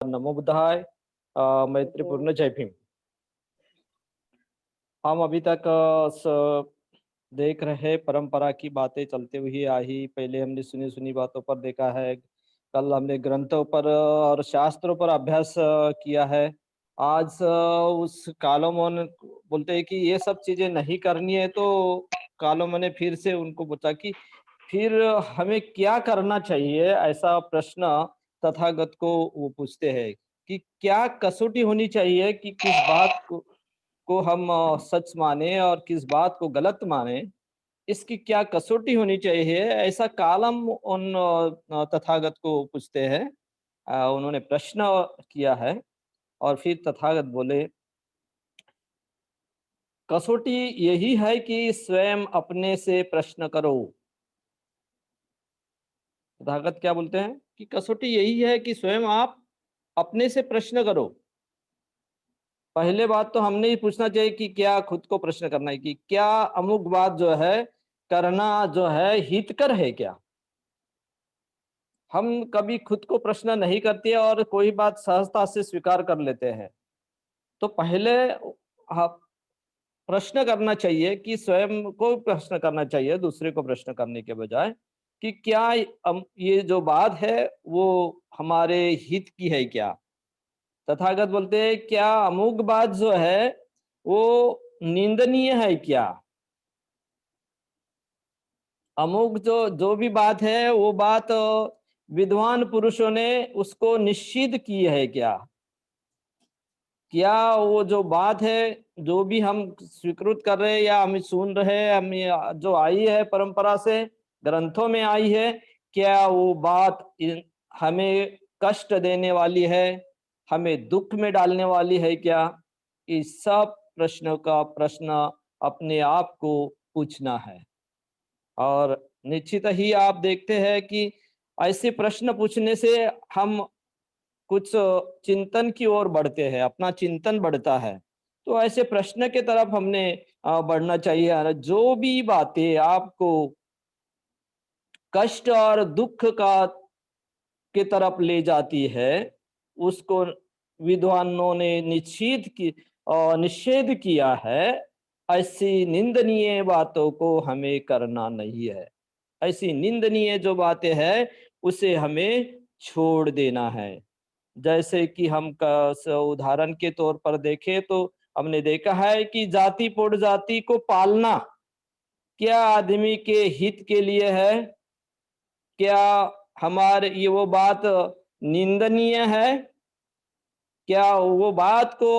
नमो बुद्धाय। मैत्रीपूर्ण जय भीम। हम अभी तक देख रहे परंपरा की बातें चलते हुई आई। पहले हमने सुनी सुनी बातों पर देखा है, कल हमने ग्रंथों पर और शास्त्रों पर अभ्यास किया है। आज उस कालोमो ने बोलते हैं कि ये सब चीजें नहीं करनी है, तो कालोमो ने फिर से उनको पूछा कि फिर हमें क्या करना चाहिए। ऐसा प्रश्न तथागत को वो पूछते हैं कि क्या कसौटी होनी चाहिए कि किस बात को हम सच माने और किस बात को गलत माने। इसकी क्या कसौटी होनी चाहिए, ऐसा कालम उन तथागत को पूछते हैं। उन्होंने प्रश्न किया है और फिर तथागत बोले, कसौटी यही है कि स्वयं अपने से प्रश्न करो। तथागत क्या बोलते हैं कि कसौटी यही है कि स्वयं आप अपने से प्रश्न करो। पहले बात तो हमने ही पूछना चाहिए कि क्या खुद को प्रश्न करना है कि क्या अमुक बात जो है करना जो है हितकर है क्या। हम कभी खुद को प्रश्न नहीं करते और कोई बात सहजता से स्वीकार कर लेते हैं। तो पहले प्रश्न करना चाहिए कि स्वयं को प्रश्न करना चाहिए दूसरे को प्रश्न करने के बजाय कि क्या ये जो बात है वो हमारे हित की है क्या। तथागत बोलते हैं क्या अमुक बात जो है वो निंदनीय है क्या। अमुक जो जो भी बात है वो बात विद्वान पुरुषों ने उसको निषिद्ध की है क्या। क्या वो जो बात है जो भी हम स्वीकृत कर रहे हैं या हम सुन रहे हैं, हम जो आई है परंपरा से ग्रंथों में आई है, क्या वो बात हमें कष्ट देने वाली है, हमें दुख में डालने वाली है क्या। इस सब प्रश्नों का प्रश्न अपने आप को पूछना है। और निश्चित ही आप देखते हैं कि ऐसे प्रश्न पूछने से हम कुछ चिंतन की ओर बढ़ते हैं, अपना चिंतन बढ़ता है। तो ऐसे प्रश्न के तरफ हमने बढ़ना चाहिए। और जो भी बातें आपको कष्ट और दुख का के तरफ ले जाती है, उसको विद्वानों ने निषेध किया है। ऐसी निंदनीय बातों को हमें करना नहीं है। ऐसी निंदनीय जो बातें हैं उसे हमें छोड़ देना है। जैसे कि हम उदाहरण के तौर पर देखें तो हमने देखा है कि जाति पुढ़ जाति को पालना क्या आदमी के हित के लिए है। क्या हमारे ये वो बात निंदनीय है। क्या वो बात को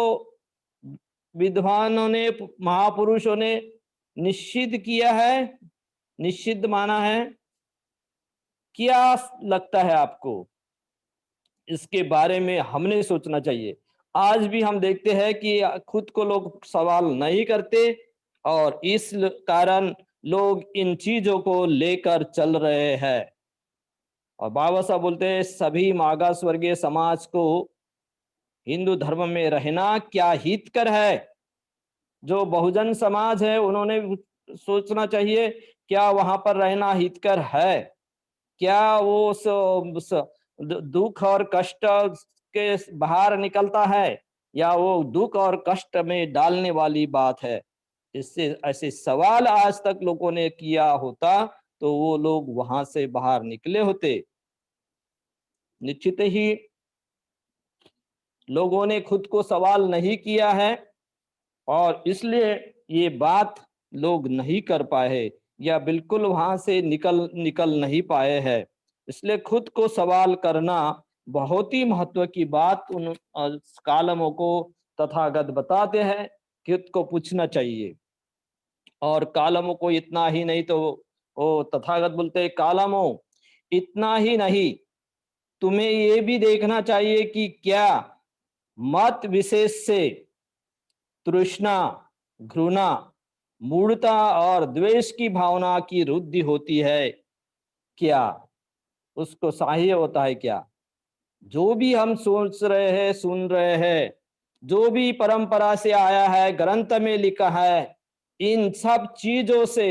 विद्वानों ने महापुरुषों ने निषिद्ध किया है, निषिद्ध माना है। क्या लगता है आपको, इसके बारे में हमने सोचना चाहिए। आज भी हम देखते हैं कि खुद को लोग सवाल नहीं करते और इस कारण लोग इन चीजों को लेकर चल रहे हैं। और बाबा साहब बोलते हैं सभी मागास वर्गीय समाज को हिंदू धर्म में रहना क्या हितकर है। जो बहुजन समाज है उन्होंने सोचना चाहिए क्या वहां पर रहना हितकर है। क्या वो दुख और कष्ट के बाहर निकलता है या वो दुख और कष्ट में डालने वाली बात है। इससे ऐसे सवाल आज तक लोगों ने किया होता तो वो लोग वहां से बाहर निकले होते। निश्चित ही लोगों ने खुद को सवाल नहीं किया है और इसलिए ये बात लोग नहीं कर पाए या बिल्कुल वहां से निकल निकल नहीं पाए हैं। इसलिए खुद को सवाल करना बहुत ही महत्व की बात उन कालमों को तथागत बताते हैं। खुद को पूछना चाहिए। और कालमों को इतना ही नहीं तो वो तथागत बोलते हैं कालमों इतना ही नहीं, तुम्हें ये भी देखना चाहिए कि क्या मत विशेष से तृष्णा, घृणा, मूढ़ता और द्वेष की भावना की वृद्धि होती है क्या, उसको सहाय होता है क्या। जो भी हम सोच रहे हैं, सुन रहे हैं, जो भी परंपरा से आया है, ग्रंथ में लिखा है, इन सब चीजों से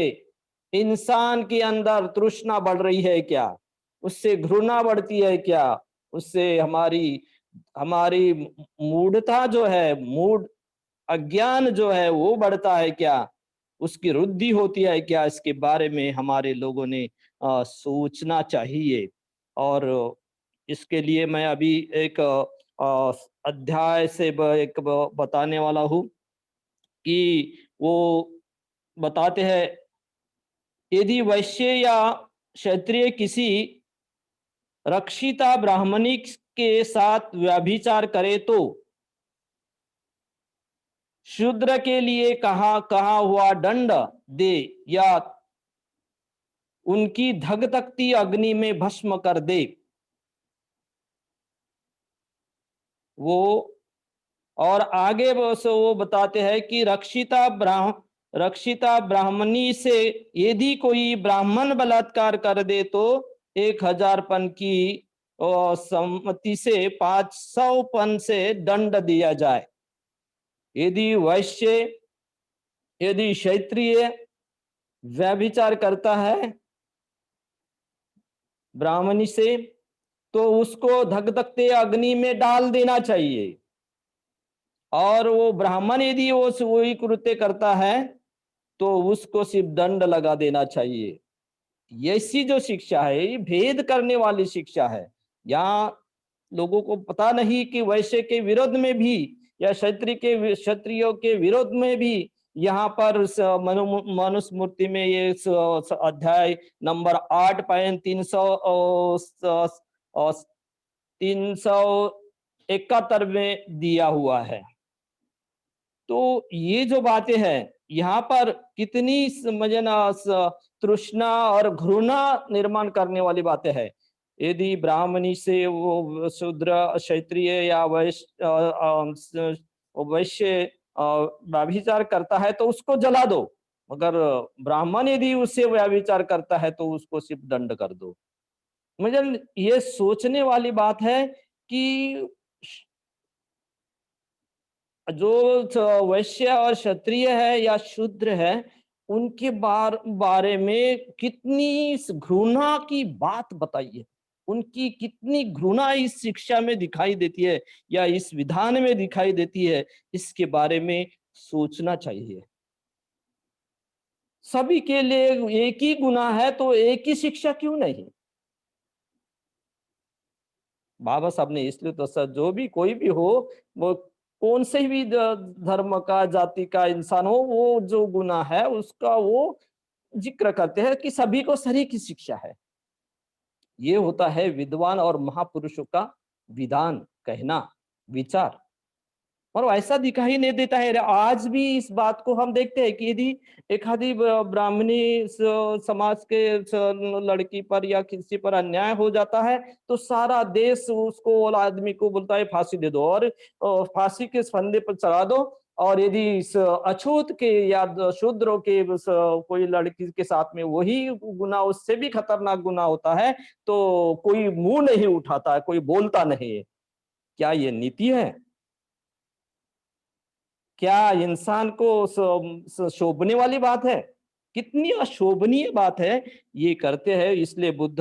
इंसान के अंदर तृष्णा बढ़ रही है क्या, उससे घृणा बढ़ती है क्या, उससे हमारी हमारी मूढ़ता जो है, मूढ़ अज्ञान जो है वो बढ़ता है क्या, उसकी वृद्धि होती है क्या, इसके बारे में हमारे लोगों ने सोचना चाहिए। और इसके लिए मैं अभी एक अध्याय से बताने वाला हूँ कि वो बताते हैं, यदि वैश्य या क्षत्रिय किसी रक्षिता ब्राह्मणी के साथ व्यभिचार करे तो शूद्र के लिए कहा हुआ दंड दे या उनकी धग तकती अग्नि में भस्म कर दे। वो और आगे वो बताते हैं कि रक्षिता ब्राह्मणी से यदि कोई ब्राह्मण बलात्कार कर दे तो 1000 पन की सम्मति से 500 पन से दंड दिया जाए। यदि वैश्य, यदि क्षत्रिय व्यभिचार करता है ब्राह्मणी से तो उसको धगधगते अग्नि में डाल देना चाहिए। और वो ब्राह्मण यदि वो वही कृत्य करता है तो उसको सिर्फ दंड लगा देना चाहिए। ऐसी जो शिक्षा है ये भेद करने वाली शिक्षा है। यहाँ लोगों को पता नहीं कि वैश्य के विरोध में भी या क्षत्रियों के विरोध में भी यहाँ पर मनुस्मृति में ये अध्याय नंबर 8.371 में दिया हुआ है। तो ये जो बातें हैं यहाँ पर कितनी समझना तृष्णा और घृणा निर्माण करने वाली बातें हैं। यदि ब्राह्मणी से वो शूद्र क्षत्रिय या वैश्य व्यभिचार करता है तो उसको जला दो, मगर ब्राह्मण यदि उससे व्यभिचार करता है तो उसको सिर्फ दंड कर दो। मुझे ये सोचने वाली बात है कि जो वैश्य और क्षत्रिय है या शूद्र है उनके बारे में कितनी घृणा की बात बताई है, उनकी कितनी घृणा इस शिक्षा में दिखाई देती है या इस विधान में दिखाई देती है, इसके बारे में सोचना चाहिए। सभी के लिए एक ही गुनाह है तो एक ही शिक्षा क्यों नहीं। बाबा साहब ने इसलिए तो सर जो भी कोई भी हो, वो कौन से भी धर्म का जाति का इंसान हो, वो जो गुनाह है उसका वो जिक्र करते हैं कि सभी को सही की शिक्षा है। ये होता है विद्वान और महापुरुषों का विधान, कहना, विचार। और ऐसा दिखाई नहीं देता है। आज भी इस बात को हम देखते हैं कि यदि एक आधी ब्राह्मणी समाज के लड़की पर या किसी पर अन्याय हो जाता है तो सारा देश उसको आदमी को बोलता है फांसी दे दो और फांसी के फंदे पर चढ़ा दो। और यदि इस अछूत के या शूद्रों के कोई लड़की के साथ में वही गुनाह, उससे भी खतरनाक गुनाह होता है तो कोई मुंह नहीं उठाता है, कोई बोलता नहीं है। क्या ये नीति है? क्या इंसान को शोभने वाली बात है? कितनी अशोभनीय बात है ये करते हैं। इसलिए बुद्ध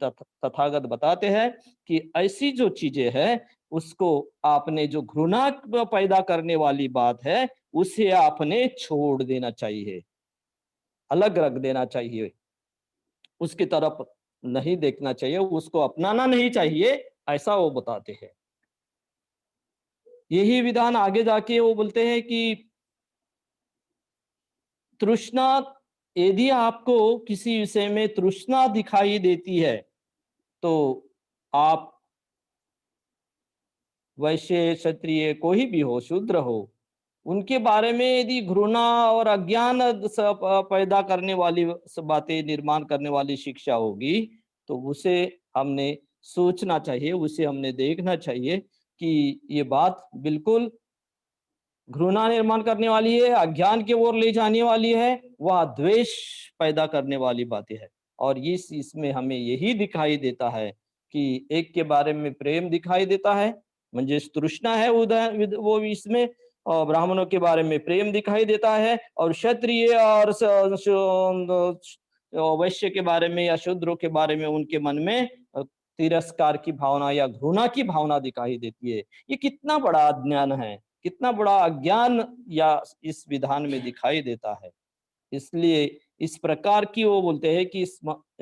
तथागत बताते हैं कि ऐसी जो चीजें हैं उसको आपने जो घृणा पैदा करने वाली बात है उसे आपने छोड़ देना चाहिए, अलग रख देना चाहिए, उसकी तरफ नहीं देखना चाहिए, उसको अपनाना नहीं चाहिए, ऐसा वो बताते हैं। यही विधान आगे जाके वो बोलते हैं कि तृष्णा, यदि आपको किसी विषय में तृष्णा दिखाई देती है तो आप वैश्य क्षत्रिय कोई भी हो, शूद्र हो, उनके बारे में यदि घृणा और अज्ञान पैदा करने वाली बातें निर्माण करने वाली शिक्षा होगी तो उसे हमने सोचना चाहिए, उसे हमने देखना चाहिए कि ये बात बिल्कुल घृणा निर्माण करने वाली है, अज्ञान की ओर ले जाने वाली है, वह द्वेष पैदा करने वाली बातें है। और इसमें हमें यही दिखाई देता है कि एक के बारे में प्रेम दिखाई देता है, म्हणजे तृष्णा है उदय वो इसमें, और ब्राह्मणों के बारे में प्रेम दिखाई देता है, और क्षत्रिय और वैश्य के बारे में या शूद्रों के बारे में उनके मन में तिरस्कार की भावना या घृणा की भावना दिखाई देती है। ये कितना बड़ा अज्ञान है, कितना बड़ा अज्ञान या इस विधान में दिखाई देता है। इसलिए इस प्रकार की वो बोलते हैं कि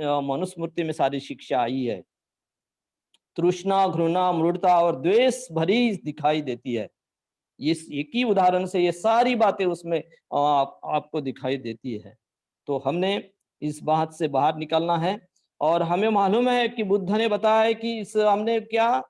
मनुस्मृति में सारी शिक्षा आई है। तृष्णा, घृणा, मूढ़ता और द्वेष भरी दिखाई देती है। इस एक ही उदाहरण से ये सारी बातें उसमें आपको दिखाई देती है। तो हमने इस बात से बाहर निकलना है और हमें मालूम है कि बुद्ध ने बताया है कि इस हमने क्या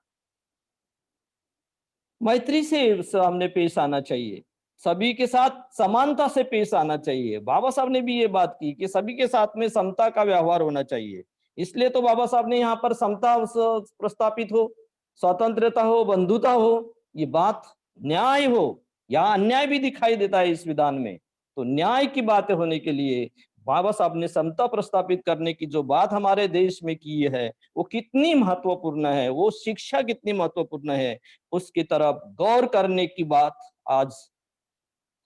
मैत्री से हमने पेश आना चाहिए, सभी के साथ समानता से पेश आना चाहिए। बाबा साहब ने भी ये बात की कि सभी के साथ में समता का व्यवहार होना चाहिए। इसलिए तो बाबा साहब ने यहाँ पर समता प्रस्तापित हो, स्वतंत्रता हो, बंधुता हो, ये बात न्याय हो, या अन्याय भी दिखाई देता है इस विधान में। तो न्याय की बातें होने के लिए बाबा साहब ने समता प्रस्तापित करने की जो बात हमारे देश में की है, वो कितनी महत्वपूर्ण है, वो शिक्षा कितनी महत्वपूर्ण है, उसकी तरफ गौर करने की बात आज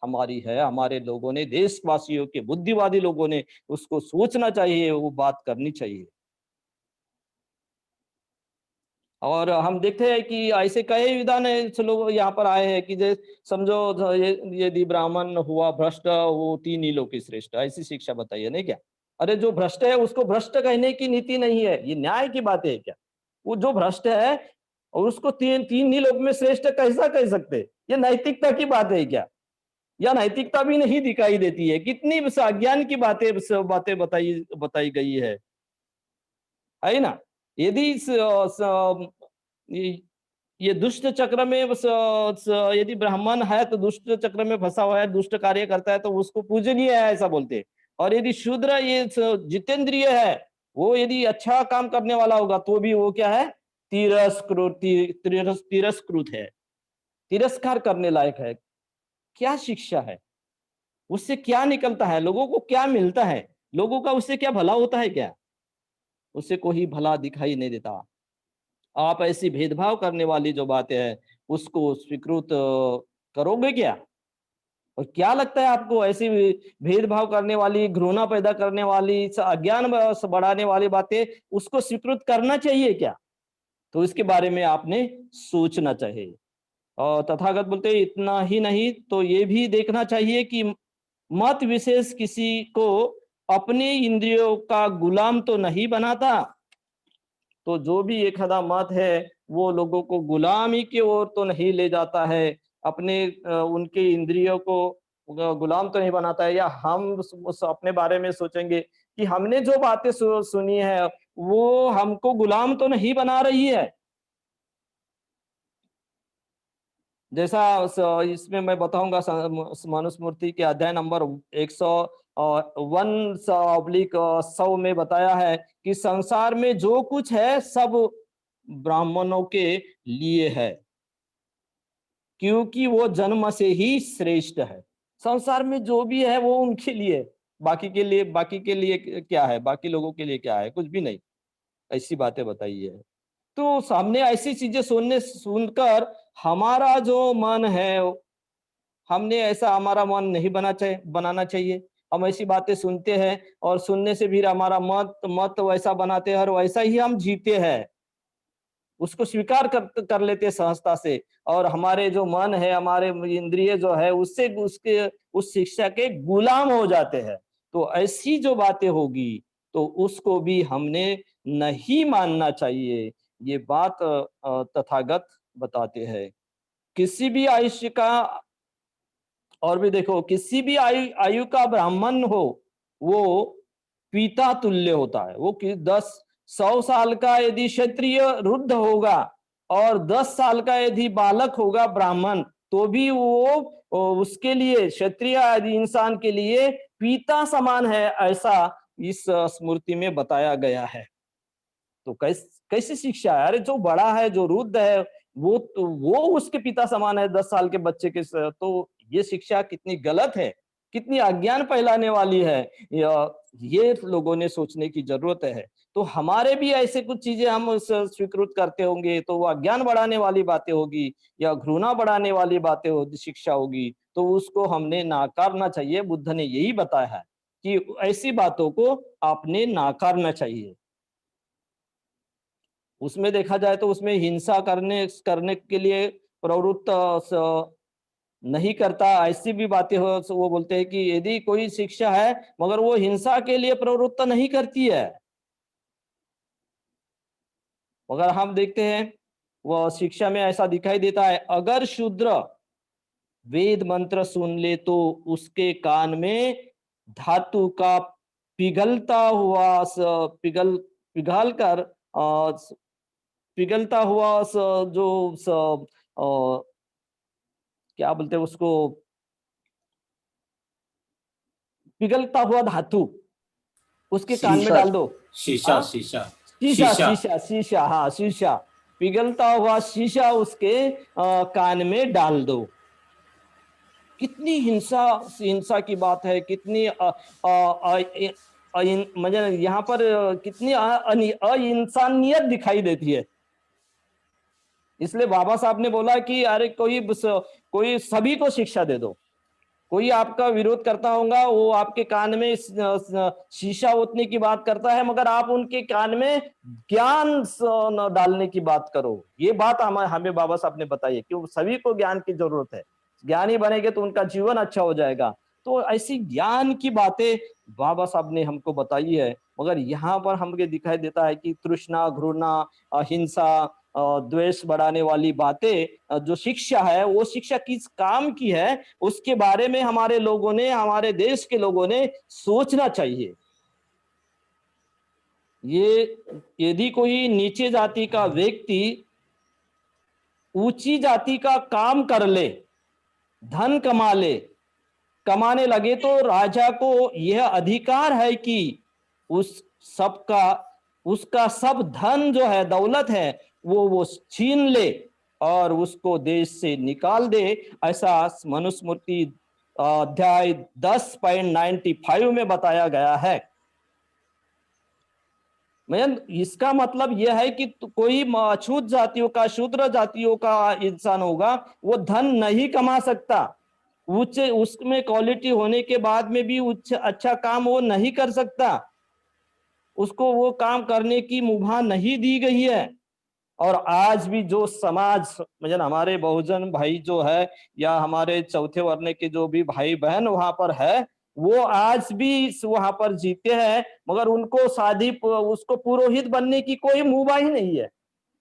हमारी है। हमारे लोगों ने, देशवासियों के बुद्धिवादी लोगों ने उसको सोचना चाहिए, वो बात करनी चाहिए। और हम देखते हैं कि ऐसे कई विधान है लोग यहाँ पर आए हैं कि समझो यदि ब्राह्मण हुआ भ्रष्ट, वो तीन ही लोग की श्रेष्ठ, ऐसी शिक्षा बताइए नहीं क्या? अरे जो भ्रष्ट है उसको भ्रष्ट कहने की नीति नहीं है, ये न्याय की बात है क्या? वो जो भ्रष्ट है और उसको तीन तीन ही लोग में श्रेष्ठ कैसा कह सकते? ये नैतिकता की बात है क्या? या नैतिकता भी नहीं दिखाई देती है? कितनी अज्ञान की बातें बताई बताई गई है ना? यदि ये ये दुष्ट चक्र में यदि ब्राह्मण है तो दुष्ट चक्र में फंसा हुआ है, दुष्ट कार्य करता है तो उसको पूजनीय है ऐसा बोलते हैं। और यदि शूद्र ये जितेंद्रिय है, वो यदि अच्छा काम करने वाला होगा तो भी वो क्या है? तिरस्कृत है, तिरस्कार करने लायक है। क्या शिक्षा है? उससे क्या निकलता है? लोगों को क्या मिलता है? लोगों का उससे क्या भला होता है क्या? उससे कोई भला दिखाई नहीं देता। आप ऐसी भेदभाव करने वाली जो बातें हैं, उसको स्वीकृत करोगे क्या? और क्या लगता है आपको ऐसी भेदभाव करने वाली, घृणा पैदा करने वाली, अज्ञान बढ़ाने वाली बातें उसको स्वीकृत करना चाहिए क्या? तो इसके बारे में आपने सोचना चाहिए। और तथागत बोलते हैं इतना ही नहीं तो ये भी देखना चाहिए कि मत विशेष किसी को अपने इंद्रियों का गुलाम तो नहीं बनाता। तो जो भी एक आधा मत है वो लोगों को गुलामी की ओर तो नहीं ले जाता है, अपने उनके इंद्रियों को गुलाम तो नहीं बनाता है। या हम उस अपने बारे में सोचेंगे कि हमने जो बातें सुनी है वो हमको गुलाम तो नहीं बना रही है। जैसा इसमें मैं बताऊंगा मनुस्मृति के अध्याय नंबर 101/100 में बताया है कि संसार में जो कुछ है सब ब्राह्मणों के लिए है, क्योंकि वो जन्म से ही श्रेष्ठ है। संसार में जो भी है वो उनके लिए, बाकी के लिए क्या है, बाकी लोगों के लिए क्या है? कुछ भी नहीं। ऐसी बातें बताई है। तो सामने ऐसी चीजें सुनकर हमारा जो मन है, हमने ऐसा हमारा मन नहीं बनाना चाहिए। हम ऐसी बातें सुनते हैं और सुनने से भी हमारा मत मत वैसा बनाते हैं और वैसा ही हम जीते हैं। उसको स्वीकार कर लेते हैं सहजता से, और हमारे जो मन है, हमारे इंद्रिय जो है उससे उसके उस शिक्षा के गुलाम हो जाते हैं। तो ऐसी जो बातें होगी तो उसको भी हमने नहीं मानना चाहिए। ये बात तथागत बताते हैं। किसी भी आयुष्य का, और भी देखो, किसी भी आयु आयु का ब्राह्मण हो वो पिता तुल्य होता है। वो 100 साल का यदि क्षत्रिय रुद्ध होगा और 10 साल का यदि बालक होगा ब्राह्मण, तो भी वो उसके लिए, क्षत्रिय आदि इंसान के लिए पिता समान है, ऐसा इस स्मृति में बताया गया है। तो कैसी शिक्षा है? अरे जो बड़ा है, जो रुद्ध है, वो उसके पिता समान है 10 साल के बच्चे के तो ये शिक्षा कितनी गलत है, कितनी अज्ञान फैलाने वाली है। ये लोगों ने सोचने की जरूरत है। तो हमारे भी ऐसे कुछ चीजें हम स्वीकृत करते होंगे तो वो अज्ञान बढ़ाने वाली बातें होगी या घृणा बढ़ाने वाली बातें होगी, शिक्षा होगी, तो उसको हमने नाकारना चाहिए। बुद्ध ने यही बताया है कि ऐसी बातों को आपने नाकारना चाहिए। उसमें देखा जाए तो उसमें हिंसा करने करने के लिए प्रवृत्त नहीं करता, ऐसी भी बातें हो, सो वो बोलते हैं कि यदि कोई शिक्षा है मगर वो हिंसा के लिए प्रवृत्त नहीं करती है। मगर हम देखते हैं वह शिक्षा में ऐसा दिखाई देता है, अगर शूद्र वेद मंत्र सुन ले तो उसके कान में धातु का पिघलता हुआ पिघल पिघल कर पिघलता हुआ जो अ, क्या बोलते हैं उसको, पिघलता हुआ धातु उसके कान में शीशा, डाल दो। शीशा, हाँ, शीशा, शीशा शीशा। शीशा शीशा, हाँ शीशा, पिघलता हुआ शीशा उसके कान में डाल दो। कितनी हिंसा हिंसा की बात है, कितनी मतलब यहाँ पर कितनी अइंसानियत दिखाई देती है। इसलिए बाबा साहब ने बोला कि अरे कोई सभी को शिक्षा दे दो। कोई आपका विरोध करता होगा, वो आपके कान में शीशा ओतने की बात करता है, मगर आप उनके कान में ज्ञान न डालने की बात करो। ये बात हमें हमें बाबा साहब ने बताई है कि सभी को ज्ञान की जरूरत है। ज्ञानी बनेंगे तो उनका जीवन अच्छा हो जाएगा। तो ऐसी ज्ञान की बातें बाबा साहब ने हमको बताई है। मगर यहाँ पर हमें दिखाई देता है कि तृष्णा, घृणा, हिंसा, द्वेष बढ़ाने वाली बातें, जो शिक्षा है वो शिक्षा किस काम की है उसके बारे में हमारे लोगों ने, हमारे देश के लोगों ने सोचना चाहिए। ये यदि कोई नीचे जाति का व्यक्ति ऊंची जाति का काम कर ले, धन कमा ले, कमाने लगे, तो राजा को यह अधिकार है कि उस सबका उसका सब धन जो है, दौलत है, वो छीन ले और उसको देश से निकाल दे। ऐसा मनुस्मृति अध्याय 10.95 में बताया गया है। मैं इसका मतलब यह है कि कोई अछूत जातियों का, शूद्र जातियों का इंसान होगा, वो धन नहीं कमा सकता। उच्च उसमें क्वालिटी होने के बाद में भी उच्च अच्छा काम वो नहीं कर सकता। उसको वो काम करने की मुभा नहीं दी गई है। और आज भी जो समाज मतलब हमारे बहुजन भाई जो है, या हमारे चौथे वर्ण के जो भी भाई बहन वहां पर है, वो आज भी वहां पर जीते हैं, मगर उनको उसको पुरोहित बनने की कोई मुभा ही नहीं है।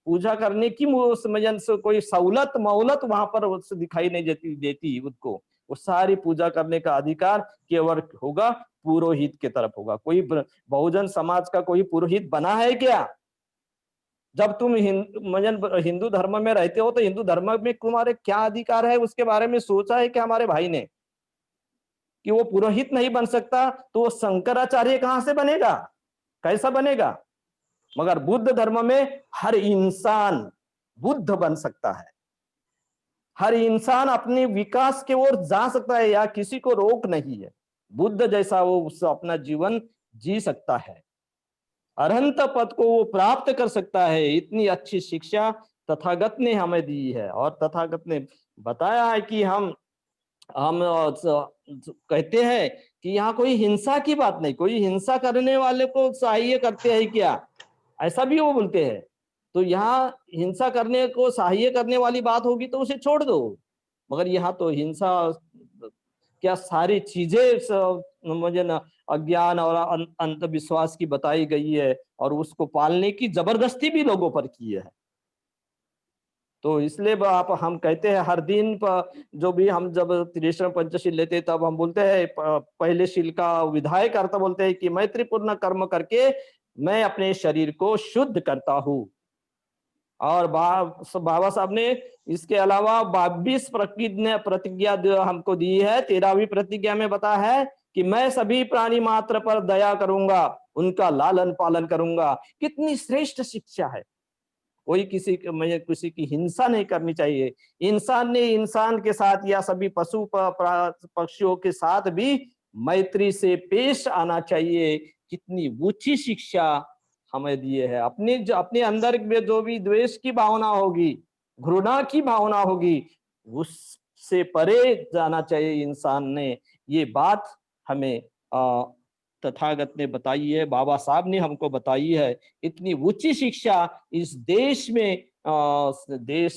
पूजा करने की समझन से कोई सहूलत मोहलत वहां पर उससे दिखाई नहीं देती उनको। वो सारी पूजा करने का अधिकार केवल होगा पुरोहित की तरफ होगा। कोई बहुजन समाज का कोई पुरोहित बना है क्या? जब तुम हिंदू धर्म में रहते हो तो हिंदू धर्म में तुम्हारे क्या अधिकार है उसके बारे में सोचा है कि हमारे भाई ने, कि वो पुरोहित नहीं बन सकता तो वो शंकराचार्य कहां से बनेगा, कैसा बनेगा? मगर बुद्ध धर्म में हर इंसान बुद्ध बन सकता है। हर इंसान अपने विकास की ओर जा सकता है, या किसी को रोक नहीं है। बुद्ध जैसा वो अपना जीवन जी सकता है, अरहंत पद को वो प्राप्त कर सकता है। इतनी अच्छी शिक्षा तथागत ने हमें दी है, और तथागत ने बताया है कि हम कहते हैं कि यहाँ कोई हिंसा की बात नहीं, कोई हिंसा करने वाले को सहाय करते हैं क्या, ऐसा भी वो बोलते हैं। तो यहाँ हिंसा करने को सहाय करने वाली बात होगी तो उसे छोड़ दो। मगर यहाँ तो हिंसा क्या सारी चीजें मुझे ना अज्ञान और अंधविश्वास की बताई गई है, और उसको पालने की जबरदस्ती भी लोगों पर की है। तो इसलिए आप हम कहते हैं हर दिन जो भी हम जब त्रिशरण पंचशील लेते हैं तब हम बोलते हैं पहले शील का विधायक अर्थ बोलते हैं कि मैत्रीपूर्ण कर्म करके मैं अपने शरीर को शुद्ध करता हूँ। और बाबा साहब ने इसके अलावा 22 प्रतिज्ञा हमको दी है। 13वीं प्रतिज्ञा में बता है कि मैं सभी प्राणी मात्र पर दया करूंगा, उनका लालन पालन करूंगा। कितनी श्रेष्ठ शिक्षा है। कोई किसी की हिंसा नहीं करनी चाहिए। इंसान ने इंसान के साथ या सभी पशु पक्षियों के साथ भी मैत्री से पेश आना चाहिए। कितनी ऊंची शिक्षा हमें दिए है। अपने अंदर में जो भी द्वेष की भावना होगी, घृणा की भावना होगी, उससे परे जाना चाहिए इंसान ने। ये बात हमें तथागत ने बताई है, बाबा साहब ने हमको बताई है। इतनी ऊंची शिक्षा इस देश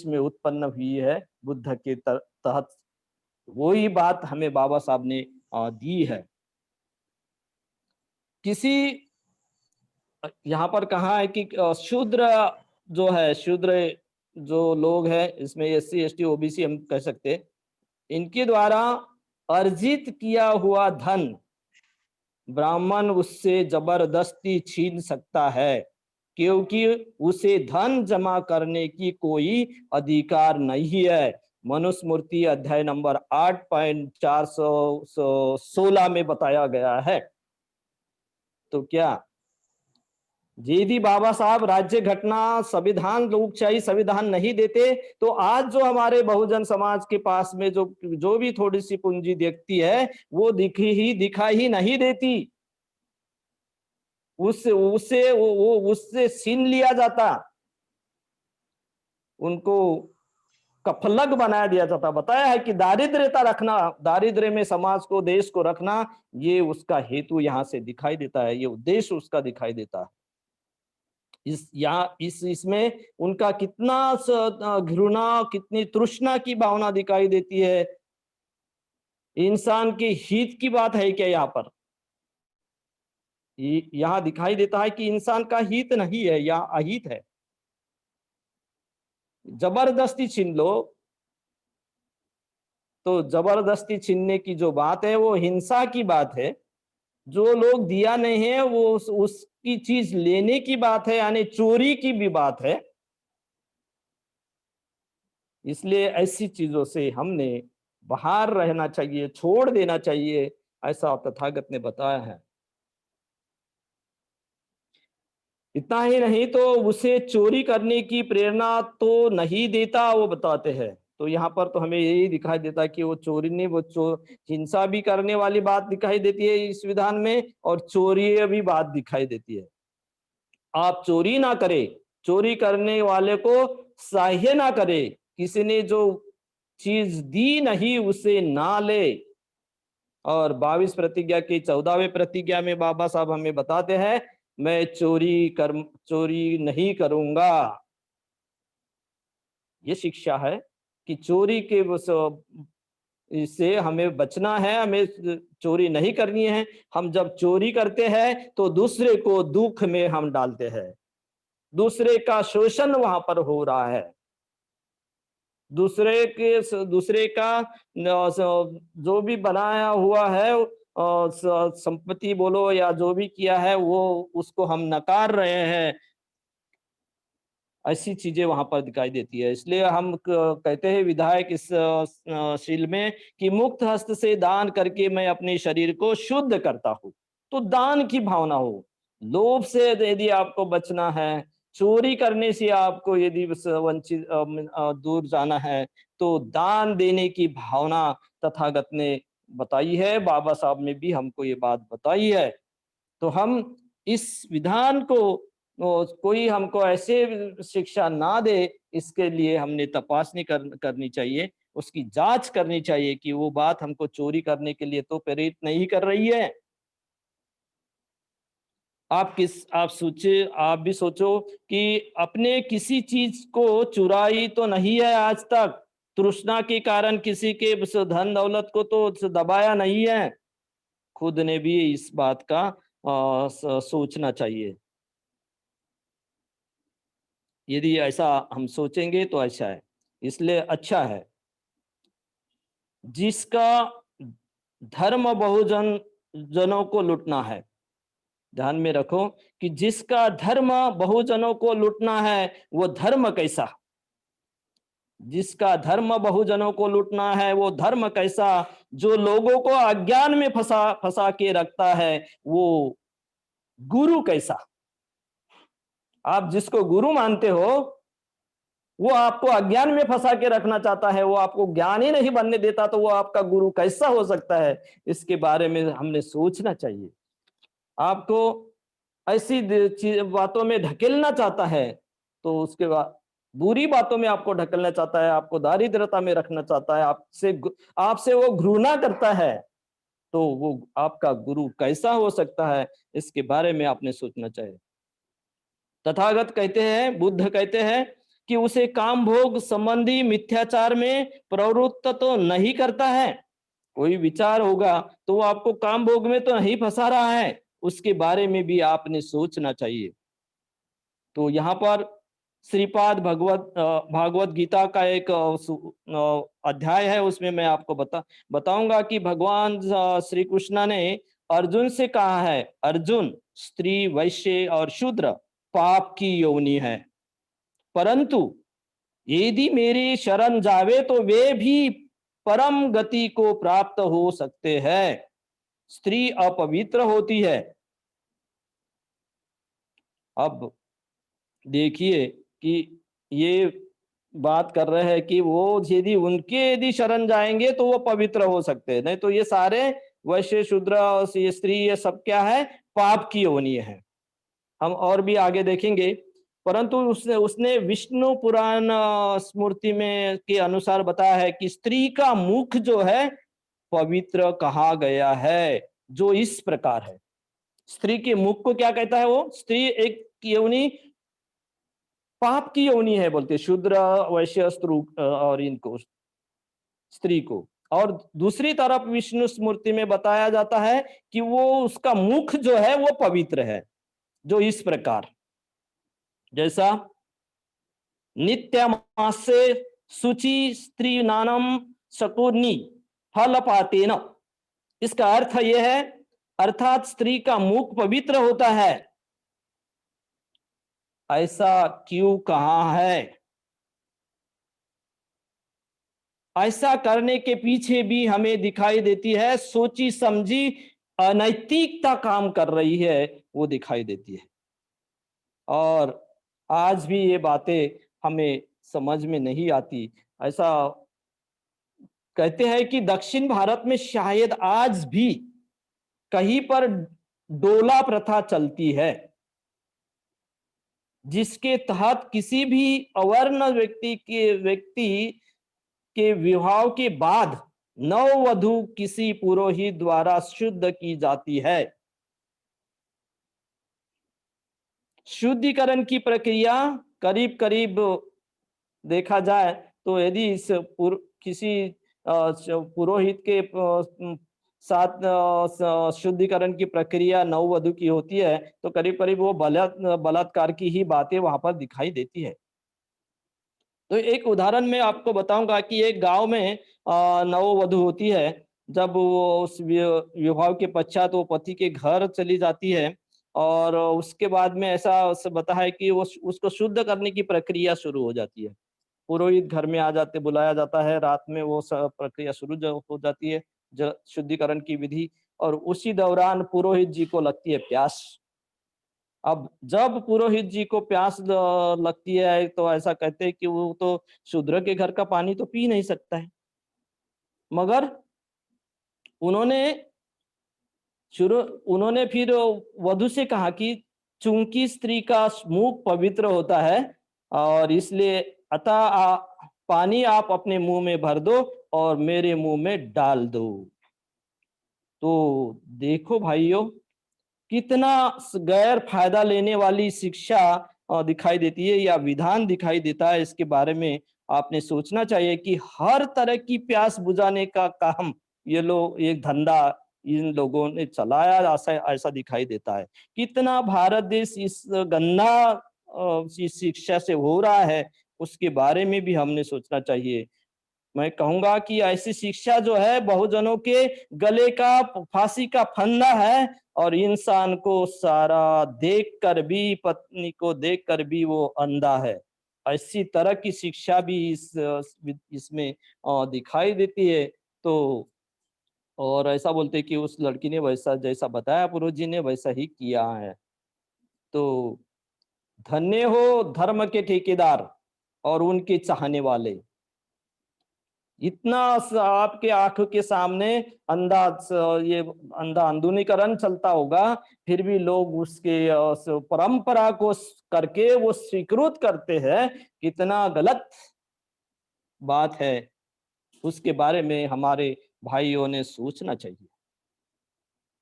में उत्पन्न हुई है बुद्ध के तहत। वही बात हमें बाबा साहब ने दी है। किसी यहाँ पर कहा है कि शूद्र जो है, शूद्र जो लोग हैं, इसमें एससी एसटी ओबीसी हम कह सकते हैं, इनके द्वारा अर्जित किया हुआ धन ब्राह्मण उससे जबरदस्ती छीन सकता है, क्योंकि उसे धन जमा करने की कोई अधिकार नहीं है। मनुस्मृति अध्याय नंबर 8.416 में बताया गया है। तो क्या यदि बाबा साहब राज्य घटना संविधान लोकशाही संविधान नहीं देते तो आज जो हमारे बहुजन समाज के पास में जो भी थोड़ी सी पूंजी देखती है वो दिखाई ही नहीं देती। उससे छीन लिया जाता, उनको कफलग बना दिया जाता। बताया है कि दारिद्र्यता रखना, दारिद्र्य में समाज को देश को रखना, ये उसका हेतु यहाँ से दिखाई देता है, ये उद्देश्य उसका दिखाई देता है। इसमें उनका कितना घृणा, कितनी तृष्णा की भावना दिखाई देती है। इंसान के हित की बात है क्या यहाँ पर? यहाँ दिखाई देता है कि इंसान का हित नहीं है या अहित है। जबरदस्ती छीन लो तो जबरदस्ती छीनने की जो बात है वो हिंसा की बात है। जो लोग दिया नहीं है वो उसकी चीज लेने की बात है, यानी चोरी की भी बात है। इसलिए ऐसी चीजों से हमने बाहर रहना चाहिए, छोड़ देना चाहिए, ऐसा तथागत ने बताया है। इतना ही नहीं तो उसे चोरी करने की प्रेरणा तो नहीं देता, वो बताते हैं। तो यहाँ पर तो हमें यही दिखाई देता है कि वो चोरी नहीं, हिंसा भी करने वाली बात दिखाई देती है इस विधान में, और चोरी भी बात दिखाई देती है। आप चोरी ना करें, चोरी करने वाले को सहाय ना करे, किसी ने जो चीज दी नहीं उसे ना ले। और 22 प्रतिज्ञा की 14वें प्रतिज्ञा में बाबा साहब हमें बताते हैं, मैं चोरी नहीं करूंगा। ये शिक्षा है कि चोरी के इससे हमें बचना है, हमें चोरी नहीं करनी है। हम जब चोरी करते हैं तो दूसरे को दुख में हम डालते हैं, दूसरे का शोषण वहां पर हो रहा है, दूसरे का जो भी बनाया हुआ है संपत्ति बोलो या जो भी किया है वो उसको हम नकार रहे हैं। ऐसी चीजें वहां पर दिखाई देती है। इसलिए हम कहते हैं विधायक इस शील में कि मुक्त हस्त से दान करके मैं अपने शरीर को शुद्ध करता हूँ। तो दान की भावना हो। लोभ से यदि आपको बचना है, चोरी करने से आपको यदि वंचित दूर जाना है, तो दान देने की भावना तथागत ने बताई है। बाबा साहब ने भी हमको ये बात बताई है। तो हम इस विधान को कोई हमको ऐसे शिक्षा ना दे, इसके लिए हमने तपासनी करनी चाहिए, उसकी जांच करनी चाहिए कि वो बात हमको चोरी करने के लिए तो प्रेरित नहीं कर रही है। आप सोचे, आप भी सोचो कि अपने किसी चीज को चुराई तो नहीं है आज तक, तृष्णा के कारण किसी के धन दौलत को तो दबाया नहीं है। खुद ने भी इस बात का सोचना चाहिए। यदि ऐसा हम सोचेंगे तो अच्छा है। इसलिए अच्छा है जिसका धर्म बहुजन जनों को लूटना है। ध्यान में रखो कि जिसका धर्म बहुजनों को लूटना है वो धर्म कैसा, जिसका धर्म बहुजनों को लूटना है वो धर्म कैसा, जो लोगों को अज्ञान में फंसा फंसा के रखता है वो गुरु कैसा। आप जिसको गुरु मानते हो वो आपको अज्ञान में फंसा के रखना चाहता है, वो आपको ज्ञान ही नहीं बनने देता, तो वो आपका गुरु कैसा हो सकता है? इसके बारे में हमने सोचना चाहिए। आपको ऐसी बातों में ढकेलना चाहता है तो उसके बाद बुरी बातों में आपको ढकेलना चाहता है, आपको दारिद्रता में रखना चाहता है, आपसे वो घृणा करता है, तो वो आपका गुरु कैसा हो सकता है, इसके बारे में आपने सोचना चाहिए। तथागत कहते हैं, बुद्ध कहते हैं कि उसे काम भोग संबंधी मिथ्याचार में प्रवृत्त तो नहीं करता है। कोई विचार होगा तो वो आपको काम भोग में तो नहीं फंसा रहा है, उसके बारे में भी आपने सोचना चाहिए। तो यहाँ पर श्रीपाद भागवत गीता का एक अध्याय है, उसमें मैं आपको बताऊंगा कि भगवान श्री कृष्ण ने अर्जुन से कहा है, अर्जुन, स्त्री, वैश्य और शूद्र पाप की योनि है, परंतु यदि मेरी शरण जावे तो वे भी परम गति को प्राप्त हो सकते हैं। स्त्री अपवित्र होती है। अब देखिए कि ये बात कर रहे हैं कि वो यदि शरण जाएंगे तो वो पवित्र हो सकते हैं, नहीं तो ये सारे वैश्य, शूद्र और ये स्त्री, ये सब क्या है, पाप की योनि है। हम और भी आगे देखेंगे, परंतु उसने उसने विष्णु पुराण स्मृति में के अनुसार बताया है कि स्त्री का मुख जो है पवित्र कहा गया है, जो इस प्रकार है। स्त्री के मुख को क्या कहता है, वो स्त्री एक योनि पाप की योनि है बोलते, शूद्र, वैश्य, और इनको स्त्री को। और दूसरी तरफ विष्णु स्मृति में बताया जाता है कि वो उसका मुख जो है वो पवित्र है, जो इस प्रकार, जैसा नित्यमासे शुचि स्त्री नानम शकुनी फल पातेन। इसका अर्थ यह है, अर्थात स्त्री का मुख पवित्र होता है। ऐसा क्यों कहा है? ऐसा करने के पीछे भी हमें दिखाई देती है सोची समझी अनैतिकता काम कर रही है, वो दिखाई देती है। और आज भी ये बातें हमें समझ में नहीं आती। ऐसा कहते हैं कि दक्षिण भारत में शायद आज भी कहीं पर डोला प्रथा चलती है, जिसके तहत किसी भी अवर्ण व्यक्ति के विवाह के बाद नववधु किसी पुरोहित द्वारा शुद्ध की जाती है। शुद्धिकरण की प्रक्रिया करीब करीब देखा जाए तो यदि किसी पुरोहित के साथ शुद्धिकरण की प्रक्रिया नववधु की होती है तो करीब करीब वो बलात्कार की ही बातें वहां पर दिखाई देती है। तो एक उदाहरण मैं आपको बताऊंगा कि एक गांव में नववधु होती है। जब वो उस विवाह के पश्चात वो पति के घर चली जाती है, और उसके बाद में ऐसा उसे बता है कि वो उसको शुद्ध करने की प्रक्रिया शुरू हो जाती है। पुरोहित घर में आ जाते, बुलाया जाता है, रात में वो सब प्रक्रिया शुरू हो जाती है, शुद्धिकरण की विधि। और उसी दौरान पुरोहित जी को लगती है प्यास। अब जब पुरोहित जी को प्यास लगती है तो ऐसा कहते हैं कि वो तो शूद्र के घर का पानी तो पी नहीं सकता है, मगर उन्होंने शुरू उन्होंने फिर वधु से कहा कि चूंकि स्त्री का मुख पवित्र होता है और इसलिए अतः पानी आप अपने मुंह में भर दो और मेरे मुंह में डाल दो। तो देखो भाइयों, कितना गैर फायदा लेने वाली शिक्षा दिखाई देती है या विधान दिखाई देता है। इसके बारे में आपने सोचना चाहिए कि हर तरह की प्यास बुझाने का काम ये लोग, एक धंधा इन लोगों ने चलाया, ऐसा ऐसा दिखाई देता है। कितना भारत देश इस गंदा इस शिक्षा से हो रहा है, उसके बारे में भी हमने सोचना चाहिए। मैं कहूंगा कि ऐसी शिक्षा जो है बहुजनों के गले का फांसी का फंदा है, और इंसान को सारा देखकर भी, पत्नी को देखकर भी वो अंधा है। ऐसी तरह की शिक्षा भी इसमें दिखाई देती है। तो और ऐसा बोलते हैं कि उस लड़की ने वैसा जैसा बताया पुरोहित जी ने वैसा ही किया है। तो धन्य हो धर्म के ठेकेदार और उनके चाहने वाले। इतना आपके आंखों के सामने ये अंधा अंधुनीकरण चलता होगा, फिर भी लोग उसके परंपरा को करके वो स्वीकृत करते हैं। कितना गलत बात है, उसके बारे में हमारे भाइयों ने सोचना चाहिए।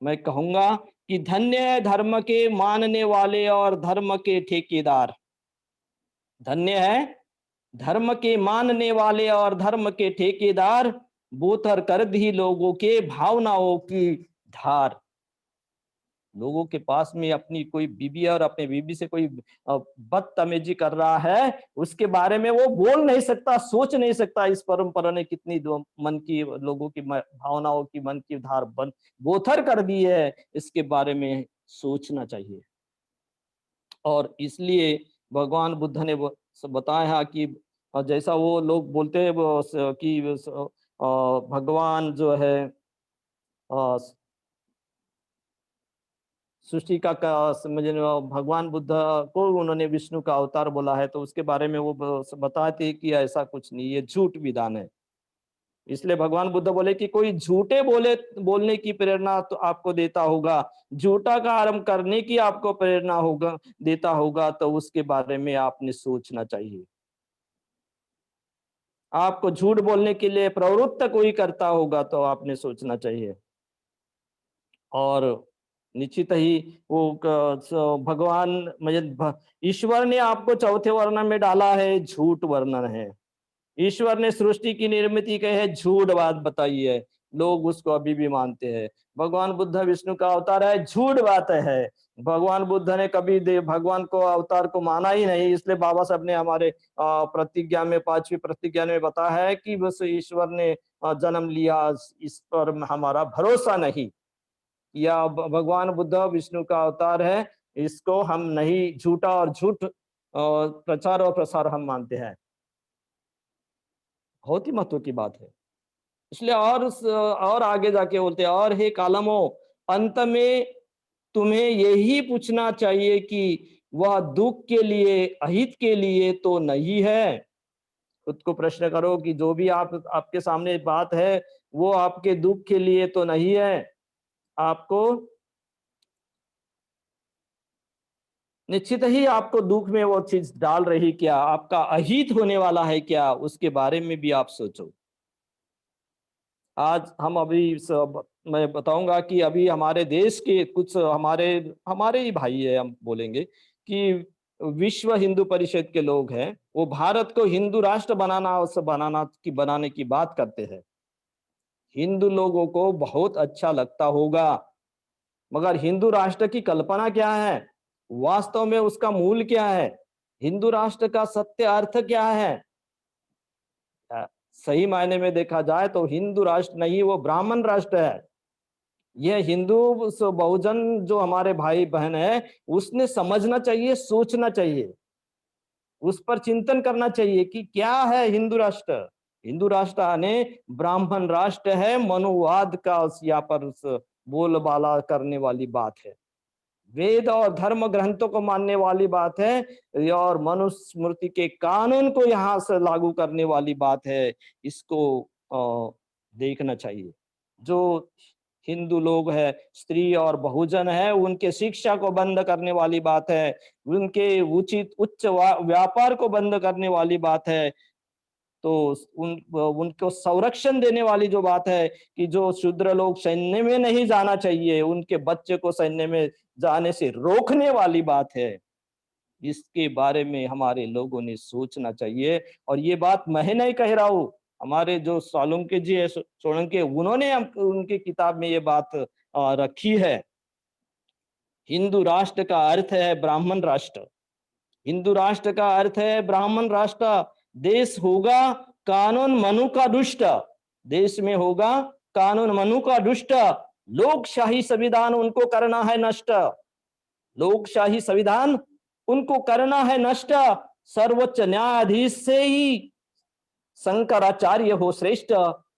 मैं कहूंगा कि धन्य है धर्म के मानने वाले और धर्म के ठेकेदार। धन्य है धर्म के मानने वाले और धर्म के ठेकेदार, बोथर कर दी लोगों के भावनाओं की धार। लोगों के पास में अपनी कोई बीबी है और अपने बीबी से कोई बदतमीजी कर रहा है, उसके बारे में वो बोल नहीं सकता, सोच नहीं सकता। इस परंपरा ने कितनी मन की लोगों की भावनाओं की मन की धार बन बोथर कर दी है, इसके बारे में सोचना चाहिए। और इसलिए भगवान बुद्ध ने बताया है कि जैसा वो लोग बोलते हैं कि भगवान जो है अ, सृष्टि का समझ भगवान बुद्ध को उन्होंने विष्णु का अवतार बोला है, तो उसके बारे में वो बताते हैं कि ऐसा कुछ नहीं, ये झूठ विधान है। इसलिए भगवान बुद्ध बोले कि कोई झूठे बोलने की प्रेरणा तो आपको देता होगा, झूठा का आरंभ करने की आपको प्रेरणा होगा देता होगा, तो उसके बारे में आपने सोचना चाहिए। आपको झूठ बोलने के लिए प्रवृत्त कोई करता होगा तो आपने सोचना चाहिए। और निश्चित ही वो भगवान मुझे ईश्वर ने आपको चौथे वर्ण में डाला है, झूठ वर्णन है। ईश्वर ने सृष्टि की निर्मित की है, झूठ बात बताई है, लोग उसको अभी भी मानते हैं। भगवान बुद्ध विष्णु का अवतार है, झूठ बात है। भगवान बुद्ध ने कभी भगवान को अवतार को माना ही नहीं, इसलिए बाबा साहब ने हमारे प्रतिज्ञा में 5वीं प्रतिज्ञा में बताया है कि बस ईश्वर ने जन्म लिया, इस पर हमारा भरोसा नहीं। या भगवान बुद्ध विष्णु का अवतार है, इसको हम नहीं, झूठा और झूठ प्रचार और प्रसार हम मानते हैं। बहुत ही महत्व की बात है। इसलिए और आगे जाके बोलते हैं, और हे कालमो, अंत में तुम्हें यही पूछना चाहिए कि वह दुख के लिए, अहित के लिए तो नहीं है। खुद को प्रश्न करो कि जो भी आपके सामने बात है, वो आपके दुख के लिए तो नहीं है। आपको निश्चित ही आपको दुख में वो चीज डाल रही क्या, आपका अहित होने वाला है क्या, उसके बारे में भी आप सोचो। आज हम अभी मैं बताऊंगा कि अभी हमारे देश के कुछ हमारे हमारे ही भाई है, हम बोलेंगे कि विश्व हिंदू परिषद के लोग हैं, वो भारत को हिंदू राष्ट्र बनाने की बात करते हैं। हिंदू लोगों को बहुत अच्छा लगता होगा, मगर हिंदू राष्ट्र की कल्पना क्या है, वास्तव में उसका मूल क्या है, हिंदू राष्ट्र का सत्य अर्थ क्या है। अ, सही मायने में देखा जाए तो हिंदू राष्ट्र नहीं, वो ब्राह्मण राष्ट्र है। यह हिंदू बहुजन जो हमारे भाई बहन है, उसने समझना चाहिए, सोचना चाहिए, उस पर चिंतन करना चाहिए कि क्या है हिंदू राष्ट्र। हिंदू राष्ट्र आने ब्राह्मण राष्ट्र है, मनुवाद का यहाँ पर बोलबाला करने वाली बात है, वेद और धर्म ग्रंथों को मानने वाली बात है, और मनुस्मृति के कानून को यहाँ से लागू करने वाली बात है। इसको देखना चाहिए। जो हिंदू लोग है, स्त्री और बहुजन है, उनके शिक्षा को बंद करने वाली बात है, उनके उचित उच्च व्यापार को बंद करने वाली बात है। तो उनको संरक्षण देने वाली जो बात है कि जो शूद्र लोग सैन्य में नहीं जाना चाहिए, उनके बच्चे को सैन्य में जाने से रोकने वाली बात है। इसके बारे में हमारे लोगों ने सोचना चाहिए। और ये बात मैं नहीं कह रहा हूँ, हमारे जो सोलंकी जी है, सोलंकी, उन्होंने उनकी किताब में ये बात रखी है। हिंदू राष्ट्र का अर्थ है ब्राह्मण राष्ट्र। हिंदू राष्ट्र का अर्थ है ब्राह्मण राष्ट्र। देश होगा कानून मनु का दुष्ट, देश में होगा कानून मनु का दुष्ट। लोकशाही संविधान उनको करना है नष्ट, लोकशाही संविधान उनको करना है नष्ट। सर्वोच्च न्यायाधीश से ही शंकराचार्य हो श्रेष्ठ,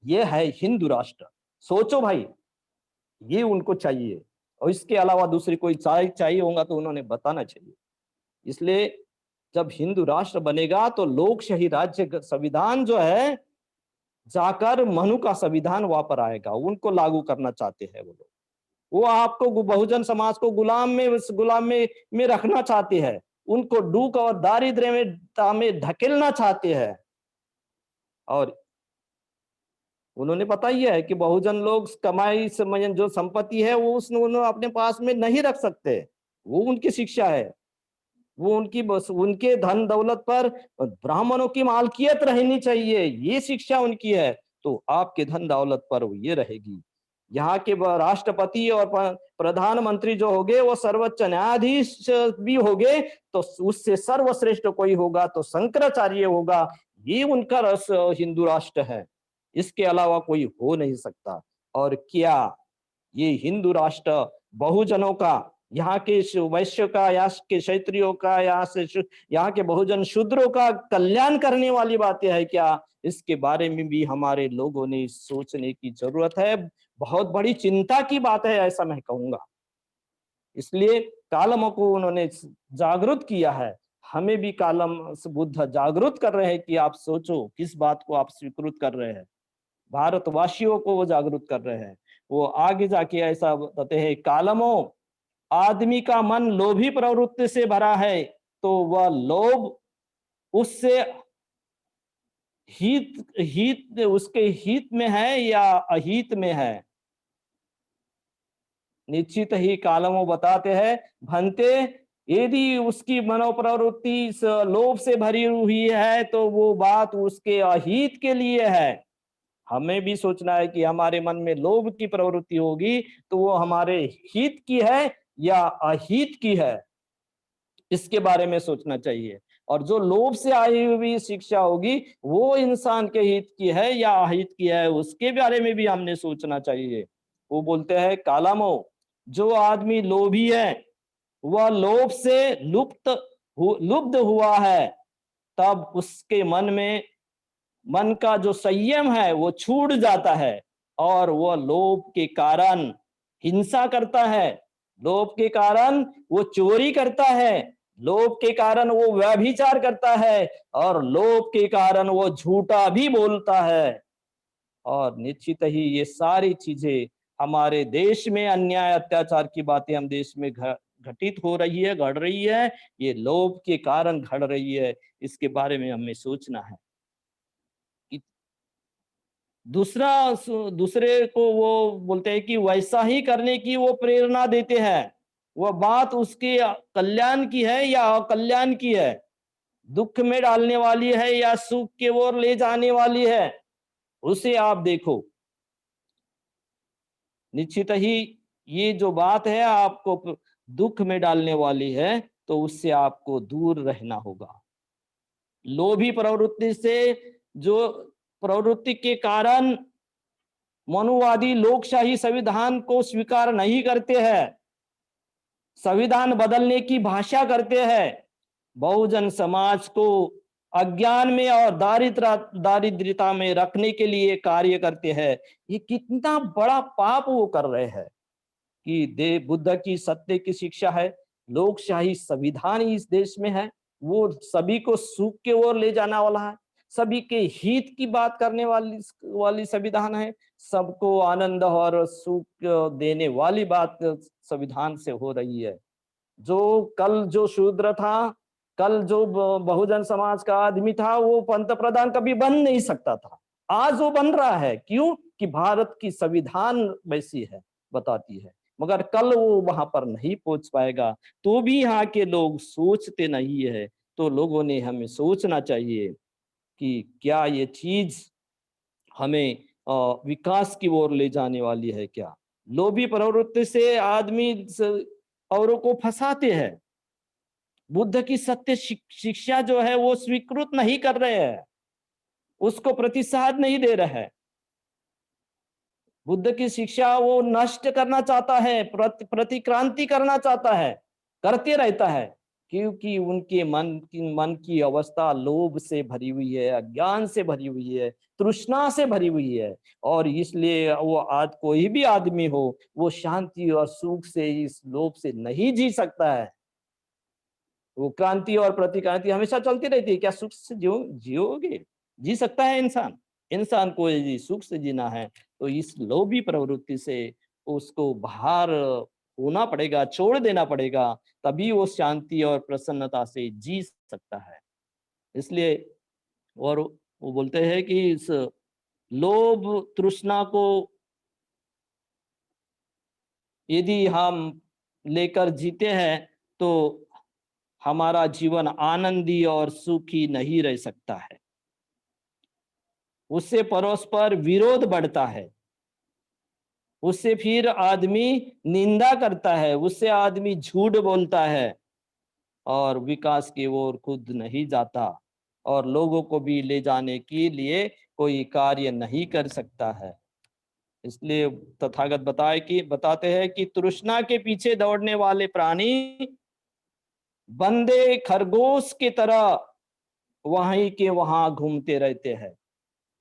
ये है हिंदू राष्ट्र। सोचो भाई, ये उनको चाहिए, और इसके अलावा दूसरी कोई चाहिए होगा तो उन्होंने बताना चाहिए। इसलिए जब हिंदू राष्ट्र बनेगा तो लोकशाही राज्य संविधान जो है, जाकर मनु का संविधान वहां पर आएगा, उनको लागू करना चाहते हैं वो लोग। वो आपको बहुजन समाज को गुलाम में रखना चाहते हैं, उनको दुख और दारिद्र्य में धकेलना चाहते हैं। और उन्होंने पता ही है कि बहुजन लोग कमाई समय जो संपत्ति है वो उन्होंने अपने पास में नहीं रख सकते। वो उनकी शिक्षा है। वो उनकी बस उनके धन दौलत पर ब्राह्मणों की मालकियत रहनी चाहिए, ये शिक्षा उनकी है। तो आपके धन दौलत पर वो ये रहेगी। यहाँ के राष्ट्रपति और प्रधानमंत्री जो होंगे वो सर्वोच्च न्यायाधीश भी होंगे, तो उससे सर्वश्रेष्ठ कोई होगा तो शंकराचार्य होगा। ये उनका हिंदू राष्ट्र है, इसके अलावा कोई हो नहीं सकता। और क्या ये हिंदू राष्ट्र बहुजनों का, यहाँ के वैश्य का, यहाँ के क्षत्रियों का, यहाँ के बहुजन शूद्रों का कल्याण करने वाली बातें है क्या? इसके बारे में भी हमारे लोगों ने सोचने की जरूरत है। बहुत बड़ी चिंता की बात है, ऐसा मैं कहूंगा। इसलिए कालम को उन्होंने जागृत किया है। हमें भी कालम बुद्ध जागृत कर रहे हैं कि आप सोचो किस बात को आप स्वीकृत कर रहे हैं। भारतवासियों को वो जागरूक कर रहे हैं। वो आगे जाके ऐसा बताते हैं, कालमों, आदमी का मन लोभी प्रवृत्ति से भरा है, तो वह लोभ उससे हित हित उसके हित में है या अहित में है। निश्चित ही कालमों बताते हैं, भंते, यदि उसकी मनोप्रवृत्ति लोभ से भरी हुई है तो वो बात उसके अहित के लिए है। हमें भी सोचना है कि हमारे मन में लोभ की प्रवृत्ति होगी तो वो हमारे हित की है या अहित की है, इसके बारे में सोचना चाहिए। और जो लोभ से आई हुई शिक्षा होगी वो इंसान के हित की है या अहित की है, उसके बारे में भी हमने सोचना चाहिए। वो बोलते हैं, कालामो, जो आदमी लोभी है वह लोभ से लुब्ध हुआ है, तब उसके मन का जो संयम है वो छूट जाता है और वह लोभ के कारण हिंसा करता है, लोभ के कारण वो चोरी करता है, लोभ के कारण वो व्यभिचार करता है और लोभ के कारण वो झूठा भी बोलता है। और निश्चित ही ये सारी चीजें हमारे देश में अन्याय अत्याचार की बातें हम देश में घटित हो रही है, घड़ रही है, ये लोभ के कारण घड़ रही है। इसके बारे में हमें सोचना है। दूसरा दूसरे को वो बोलते हैं कि वैसा ही करने की वो प्रेरणा देते हैं। वह बात उसके कल्याण की है या अकल्याण की है, दुख में डालने वाली है या सुख के ओर ले जाने वाली है, उसे आप देखो। निश्चित ही ये जो बात है आपको दुख में डालने वाली है तो उससे आपको दूर रहना होगा। लोभी प्रवृत्ति से, जो प्रवृत्ति के कारण मनुवादी लोकशाही संविधान को स्वीकार नहीं करते हैं, संविधान बदलने की भाषा करते हैं, बहुजन समाज को अज्ञान में और दारिद्रता में रखने के लिए कार्य करते हैं। ये कितना बड़ा पाप वो कर रहे हैं कि बुद्ध की सत्य की शिक्षा है, लोकशाही संविधान इस देश में है, वो सभी को सुख की ओर ले जाने वाला है, सभी के हित की बात करने वाली संविधान है, सबको आनंद और सुख देने वाली बात संविधान से हो रही है। जो कल जो शूद्र था, कल जो बहुजन समाज का आदमी था, वो पंत प्रधान कभी बन नहीं सकता था, आज वो बन रहा है। क्यों? कि भारत की संविधान वैसी है, बताती है। मगर कल वो वहां पर नहीं पहुंच पाएगा। तो भी यहाँ के लोग सोचते नहीं है। तो लोगों ने हमें सोचना चाहिए कि क्या ये चीज हमें विकास की ओर ले जाने वाली है क्या? लोभी प्रवृत्ति से आदमी औरों को फंसाते हैं। बुद्ध की सत्य शिक्षा जो है वो स्वीकृत नहीं कर रहे हैं, उसको प्रतिसाद नहीं दे रहे हैं। बुद्ध की शिक्षा वो नष्ट करना चाहता है, प्रतिक्रांति करना चाहता है, करते रहता है, क्योंकि उनके मन की अवस्था लोभ से भरी हुई है, अज्ञान से भरी हुई है, तृष्णा से भरी हुई है। और इसलिए वो आज कोई भी आदमी हो, वो शांति और सुख से, इस लोभ से नहीं जी सकता है। वो क्रांति और प्रतिक्रांति हमेशा चलती रहती है। क्या सुख से जियोगे? जी सकता है इंसान? इंसान को यदि सुख से जीना है तो इस लोभी प्रवृत्ति से उसको बाहर होना पड़ेगा, छोड़ देना पड़ेगा, तभी वो शांति और प्रसन्नता से जी सकता है। इसलिए और वो बोलते हैं कि इस लोभ तृष्णा को यदि हम लेकर जीते हैं तो हमारा जीवन आनंदी और सुखी नहीं रह सकता है। उससे परस्पर विरोध बढ़ता है, उससे फिर आदमी निंदा करता है, उससे आदमी झूठ बोलता है और विकास की ओर खुद नहीं जाता और लोगों को भी ले जाने के लिए कोई कार्य नहीं कर सकता है। इसलिए तथागत बताते हैं कि तृष्णा के पीछे दौड़ने वाले प्राणी बंदे खरगोश की तरह वहीं के वहां घूमते रहते हैं।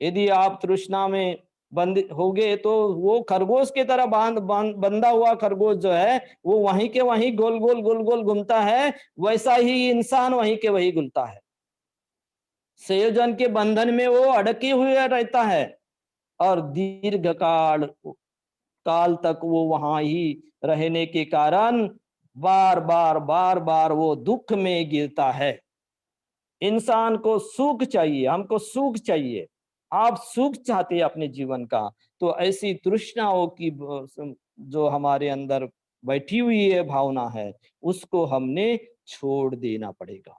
यदि आप तृष्णा में बंद हो गए तो वो खरगोश की तरह बंधा हुआ खरगोश जो है वो वहीं के वहीं गोल गोल घूमता है, वैसा ही इंसान वहीं के वहीं घूमता है। संयोजन के बंधन में वो अड़के हुए रहता है और दीर्घ काल तक वो वहां ही रहने के कारण बार बार वो दुख में गिरता है। इंसान को सुख चाहिए, हमको सुख चाहिए। आप सुख चाहते हैं अपने जीवन का, तो ऐसी तृष्णाओं की जो हमारे अंदर बैठी हुई है भावना है, उसको हमने छोड़ देना पड़ेगा।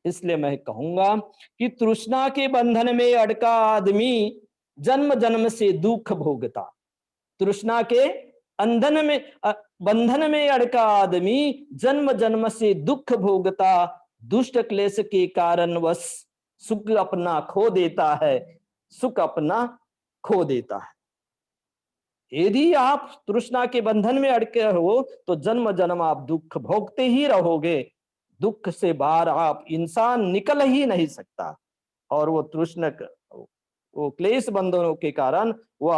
इसलिए मैं कहूंगा कि तृष्णा के बंधन में अड़का आदमी जन्म जन्म से दुख भोगता। तृष्णा के अंधन में बंधन में अड़का आदमी जन्म जन्म से दुख भोगता, दुष्ट क्लेश के कारण वश सुख अपना खो देता है, सुख अपना खो देता है। यदि आप तृष्णा के बंधन में अड़के हो तो जन्म जन्म आप दुख भोगते ही रहोगे। दुख से बाहर आप इंसान निकल ही नहीं सकता और वो तृष्णा वो क्लेश बंधनों के कारण वो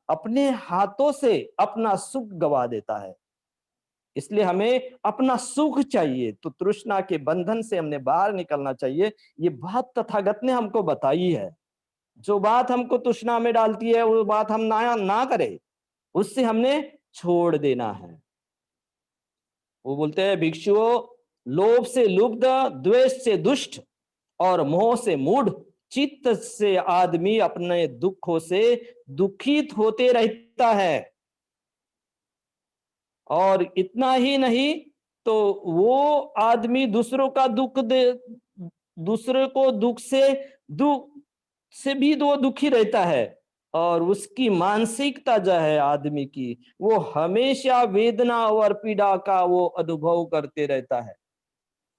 अपने हाथों से अपना सुख गवा देता है। इसलिए हमें अपना सुख चाहिए, तो तृष्णा के बंधन से हमने बाहर निकलना चाहिए। ये बात तथागत ने हमको बताई है। जो बात हमको तृष्णा में डालती है वो बात हम ना करें, उससे हमने छोड़ देना है। वो बोलते हैं भिक्षुओं, लोभ से लुब्ध, द्वेष से दुष्ट और मोह से मूढ़ चित्त से आदमी अपने दुखों से दुखित होते रहता है। और इतना ही नहीं तो वो आदमी दूसरे को दुख से भी वो दुखी रहता है और उसकी मानसिकता जो है आदमी की, वो हमेशा वेदना और पीड़ा का वो अनुभव करते रहता है।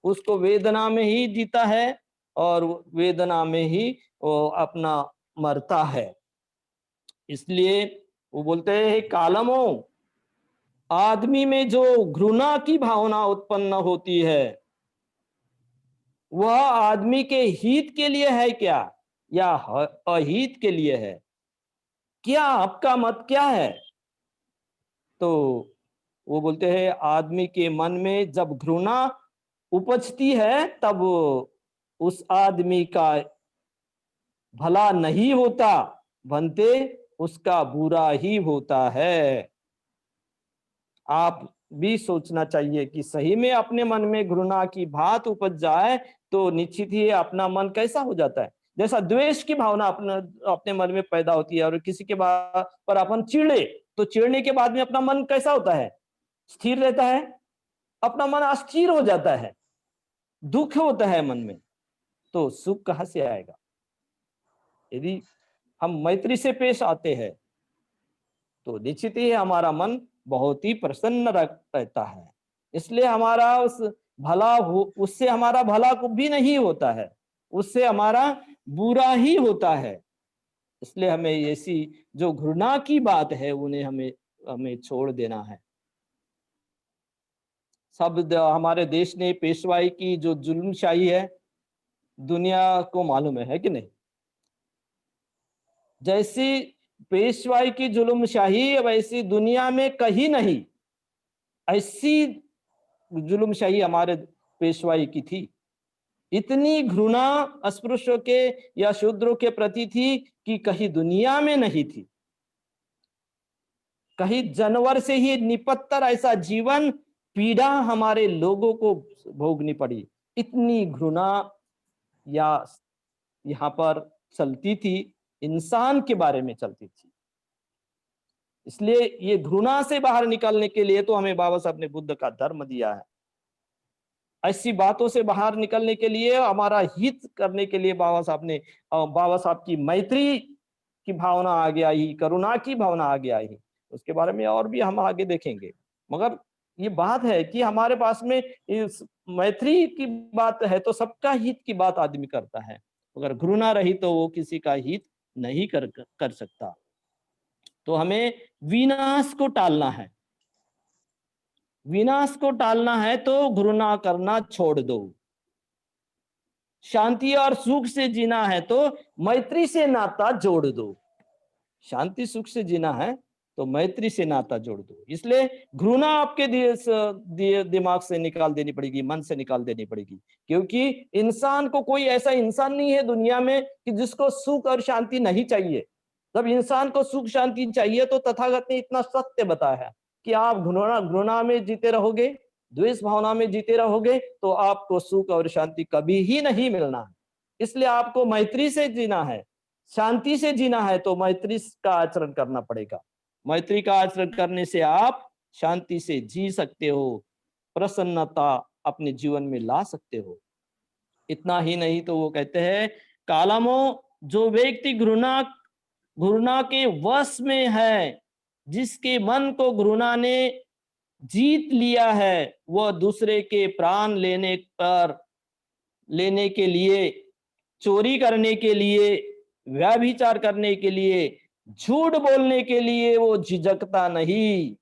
उसको वेदना में ही जीता है और वेदना में ही वो अपना मरता है। इसलिए वो बोलते हैं कालमो, आदमी में जो घृणा की भावना उत्पन्न होती है वह आदमी के हित के लिए है क्या या अहित के लिए है? क्या आपका मत क्या है? तो वो बोलते हैं आदमी के मन में जब घृणा उपजती है तब उस आदमी का भला नहीं होता, बनते उसका बुरा ही होता है। आप भी सोचना चाहिए कि सही में अपने मन में घृणा की बात उपज जाए तो निश्चित ही अपना मन कैसा हो जाता है। जैसा द्वेष की भावना अपने मन में पैदा होती है और किसी के पर अपन चिढ़े तो चिढ़ने के बाद में अपना मन कैसा होता है? स्थिर रहता है? अपना मन अस्थिर हो जाता है, दुख होता है मन में, तो सुख कहां से आएगा? यदि हम मैत्री से पेश आते हैं तो निश्चित ही हमारा मन बहुत ही प्रसन्न रहता है। इसलिए उससे हमारा भला भी नहीं होता है, उससे हमारा बुरा ही होता है। इसलिए हमें ऐसी जो घृणा की बात है उन्हें हमें हमें छोड़ देना है। हमारे देश ने पेशवाई की जो जुल्मशाही है दुनिया को मालूम है कि नहीं? जैसी पेशवाई की जुल्मशाही वैसी दुनिया में कहीं नहीं ऐसी जुल्मशाही हमारे पेशवाई की थी। इतनी घृणा अस्पृश्यों के या शूद्रों के प्रति थी कि कहीं दुनिया में नहीं थी। कहीं जानवर से ही निपत्तर ऐसा जीवन पीड़ा हमारे लोगों को भोगनी पड़ी। इतनी घृणा या यहाँ पर चलती थी इंसान के बारे में चलती थी। इसलिए ये घृणा से बाहर निकलने के लिए तो हमें बाबा साहब ने बुद्ध का धर्म दिया है। ऐसी बातों से बाहर निकलने के लिए, हमारा हित करने के लिए बाबा साहब ने बाबा साहब की मैत्री की भावना आगे आई, करुणा की भावना आगे आई। उसके बारे में और भी हम आगे देखेंगे। मगर ये बात है कि हमारे पास में इस मैत्री की बात है तो सबका हित की बात आदमी करता है। अगर घृणा रही तो वो किसी का हित नहीं कर सकता। तो हमें विनाश को टालना है। विनाश को टालना है तो घृणा करना छोड़ दो। शांति और सुख से जीना है तो मैत्री से नाता जोड़ दो। शांति सुख से जीना है तो मैत्री से नाता जोड़ दो। इसलिए घृणा आपके दिमाग से निकाल देनी पड़ेगी, मन से निकाल देनी पड़ेगी। क्योंकि इंसान को, कोई ऐसा इंसान नहीं है दुनिया में कि जिसको सुख और शांति नहीं चाहिए। जब इंसान को सुख शांति चाहिए तो तथागत ने इतना सत्य बताया है कि आप घृणा में जीते रहोगे, द्वेष भावना में जीते रहोगे तो आपको सुख और शांति कभी ही नहीं मिलना है। इसलिए आपको मैत्री से जीना है, शांति से जीना है तो मैत्री का आचरण करना पड़ेगा। मैत्री का आचरण करने से आप शांति से जी सकते हो, प्रसन्नता अपने जीवन में ला सकते हो। इतना ही नहीं तो वो कहते हैं, कालमो, जो व्यक्ति घृणा के वश में है, जिसके मन को घृणा ने जीत लिया है, वह दूसरे के प्राण लेने के लिए, चोरी करने के लिए, व्यभिचार करने के लिए, झूठ बोलने के लिए वो झिझकता नहीं।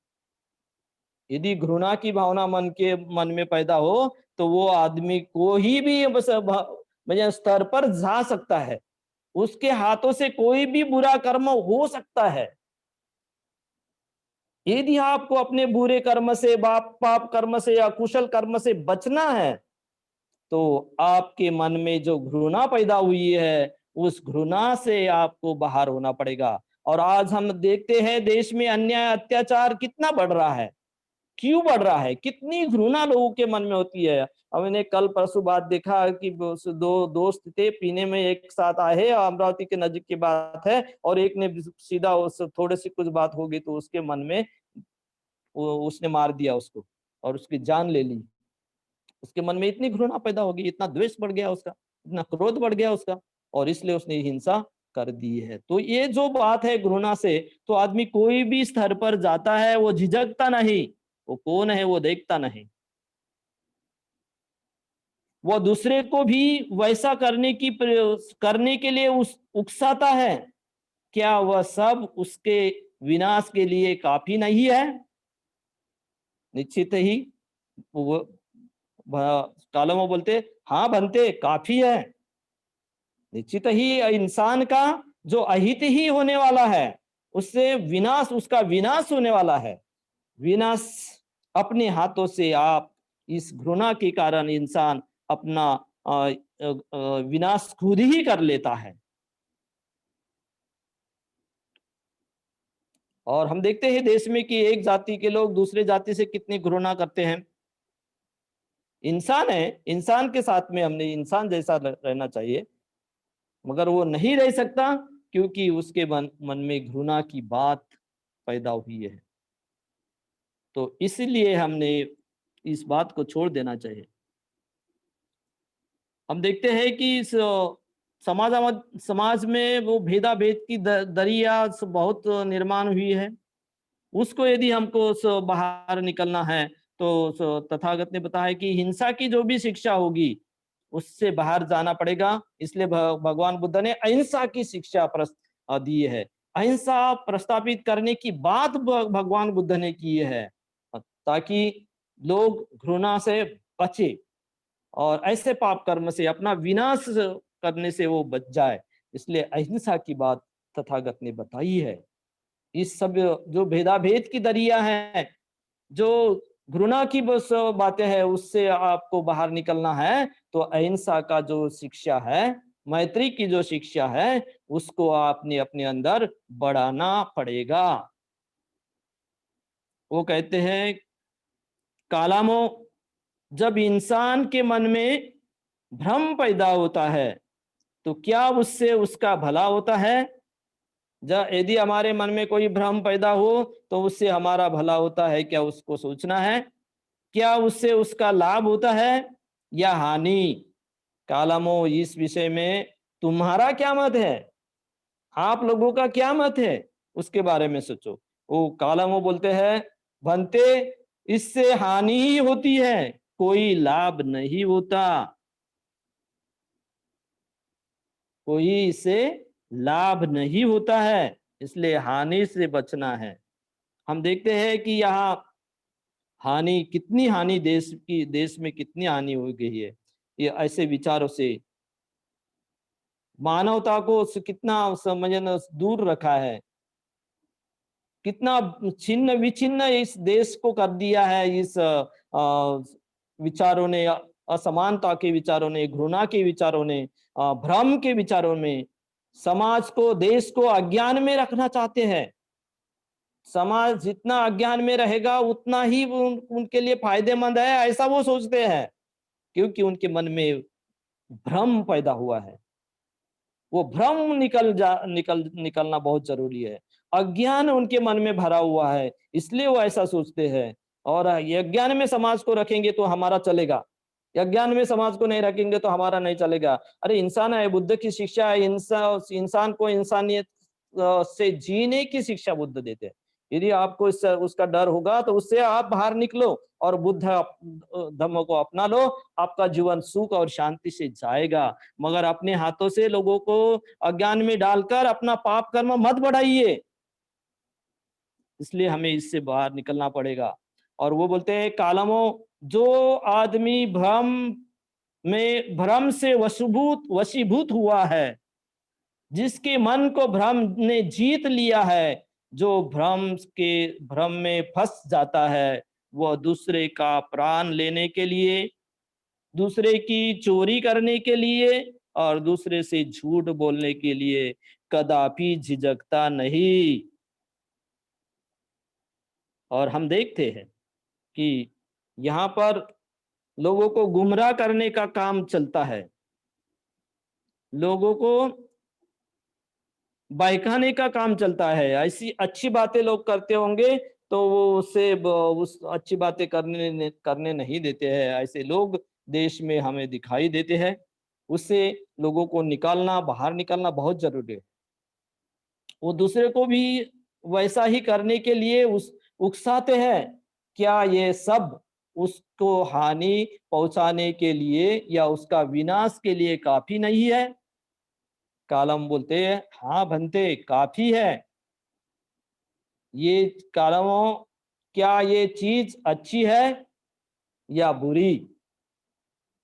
यदि घृणा की भावना मन में पैदा हो तो वो आदमी को ही भी बस स्तर पर जा सकता है। उसके हाथों से कोई भी बुरा कर्म हो सकता है। यदि आपको अपने बुरे कर्म से, पाप कर्म से या कुशल कर्म से बचना है तो आपके मन में जो घृणा पैदा हुई है उस घृणा से आपको बाहर होना पड़ेगा। और आज हम देखते हैं देश में अन्याय अत्याचार कितना बढ़ रहा है। क्यों बढ़ रहा है? कितनी घृणा लोगों के मन में होती है। हमने कल परसों बात देखा कि दो दोस्त थे, पीने में एक साथ आए, अमरावती के नजदीक की बात है, और एक ने सीधा उस थोड़ी सी कुछ बात हो गई तो उसके मन में उसने मार दिया उसको और उसकी जान ले ली। उसके मन में इतनी घृणा पैदा हो गई, इतना द्वेष बढ़ गया उसका, इतना क्रोध बढ़ गया उसका, और इसलिए उसने हिंसा कर दी है। तो ये जो बात है घृणा से, तो आदमी कोई भी स्तर पर जाता है वो झिझकता नहीं, वो कौन है वो देखता नहीं, वो दूसरे को भी वैसा करने के लिए उकसाता है। क्या वह सब उसके विनाश के लिए काफी नहीं है? निश्चित ही वो कालम में बोलते, हाँ बनते काफी है। निश्चित ही इंसान का जो अहित ही होने वाला है, उससे विनाश, उसका विनाश होने वाला है। विनाश अपने हाथों से आप, इस घृणा के कारण इंसान अपना विनाश खुद ही कर लेता है। और हम देखते हैं देश में कि एक जाति के लोग दूसरे जाति से कितनी घृणा करते हैं। इंसान है, इंसान के साथ में हमने इंसान जैसा रहना चाहिए, मगर वो नहीं रह सकता क्योंकि उसके मन में घृणा की बात पैदा हुई है। तो इसलिए हमने इस बात को छोड़ देना चाहिए। हम देखते हैं कि इस समाज में वो भेदाभेद की दरिया बहुत निर्माण हुई है। उसको यदि हमको बाहर निकलना है तो तथागत ने बताया कि हिंसा की जो भी शिक्षा होगी उससे बाहर जाना पड़ेगा। इसलिए भगवान बुद्ध ने अहिंसा की शिक्षा दी है। अहिंसा प्रस्तापित करने की बात भगवान बुद्ध ने की है ताकि लोग घृणा से बचे और ऐसे पाप कर्म से अपना विनाश करने से वो बच जाए। इसलिए अहिंसा की बात तथागत ने बताई है। इस सब जो भेदाभेद की दरिया है, जो घृणा की बस बातें हैं, उससे आपको बाहर निकलना है तो अहिंसा का जो शिक्षा है, मैत्री की जो शिक्षा है, उसको आपने अपने अंदर बढ़ाना पड़ेगा। वो कहते हैं, कालामो, जब इंसान के मन में भ्रम पैदा होता है तो क्या उससे उसका भला होता है? यदि हमारे मन में कोई भ्रम पैदा हो तो उससे हमारा भला होता है क्या, उसको सोचना है। क्या उससे उसका लाभ होता है या हानि? कालमो, इस विषय में तुम्हारा क्या मत है? आप लोगों का क्या मत है? उसके बारे में सोचो। वो कालमो बोलते हैं, भंते, इससे हानि ही होती है, कोई लाभ नहीं होता। कोई इससे लाभ नहीं होता है, इसलिए हानि से बचना है। हम देखते हैं कि यहाँ हानि, कितनी हानि देश में कितनी हानि हो गई है ये ऐसे विचारों से। मानवता को कितना समझना दूर रखा है, कितना छिन्न विच्छिन्न इस देश को कर दिया है इस विचारों ने, असमानता के विचारों ने, घृणा के विचारों ने, भ्रम के विचारों में समाज को, देश को अज्ञान में रखना चाहते हैं। समाज जितना अज्ञान में रहेगा उतना ही वो उनके लिए फायदेमंद है, ऐसा वो सोचते हैं, क्योंकि उनके मन में भ्रम पैदा हुआ है। वो भ्रम निकलना बहुत जरूरी है। अज्ञान उनके मन में भरा हुआ है, इसलिए वो ऐसा सोचते हैं। और ये अज्ञान में समाज को रखेंगे तो हमारा चलेगा, अज्ञान में समाज को नहीं रखेंगे तो हमारा नहीं चलेगा। अरे इंसान है, बुद्ध की शिक्षा है, इंसान को इंसानियत से जीने की शिक्षा बुद्ध देते हैं। यदि आपको इससे उसका डर होगा तो उससे आप बाहर निकलो और बुद्ध धम्म को अपना लो, आपका जीवन सुख और शांति से जाएगा। मगर अपने हाथों से लोगों को अज्ञान में डालकर अपना पाप कर्म मत बढ़ाइए, इसलिए हमें इससे बाहर निकलना पड़ेगा। और वो बोलते हैं, कालमो, जो आदमी भ्रम से वशीभूत हुआ है, जिसके मन को भ्रम ने जीत लिया है, जो भ्रम में फंस जाता है, वह दूसरे का प्राण लेने के लिए, दूसरे की चोरी करने के लिए और दूसरे से झूठ बोलने के लिए कदापि झिझकता नहीं। और हम देखते हैं कि यहाँ पर लोगों को गुमराह करने का काम चलता है, लोगों को बहकाने का काम चलता है। ऐसी अच्छी बातें लोग करते होंगे तो वो उससे उस अच्छी बातें करने नहीं देते हैं। ऐसे लोग देश में हमें दिखाई देते हैं, उससे लोगों को बाहर निकालना बहुत जरूरी है। वो दूसरे को भी वैसा ही करने के लिए उकसाते हैं। क्या ये सब उसको हानि पहुंचाने के लिए या उसका विनाश के लिए काफी नहीं है? कालम बोलते हैं, हाँ भंते, काफी है। ये कालमों, क्या ये चीज अच्छी है या बुरी?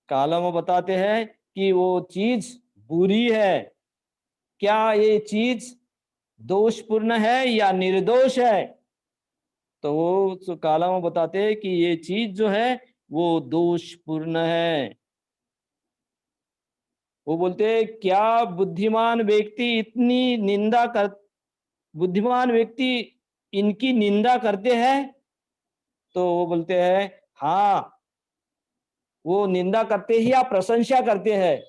कालम बताते हैं कि वो चीज बुरी है। क्या ये चीज दोषपूर्ण है या निर्दोष है? तो वो कालम बताते हैं कि ये चीज जो है वो दोषपूर्ण है। वो बोलते हैं, क्या बुद्धिमान व्यक्ति इनकी निंदा करते हैं? तो वो बोलते हैं, हाँ, वो निंदा करते हैं या प्रशंसा करते हैं?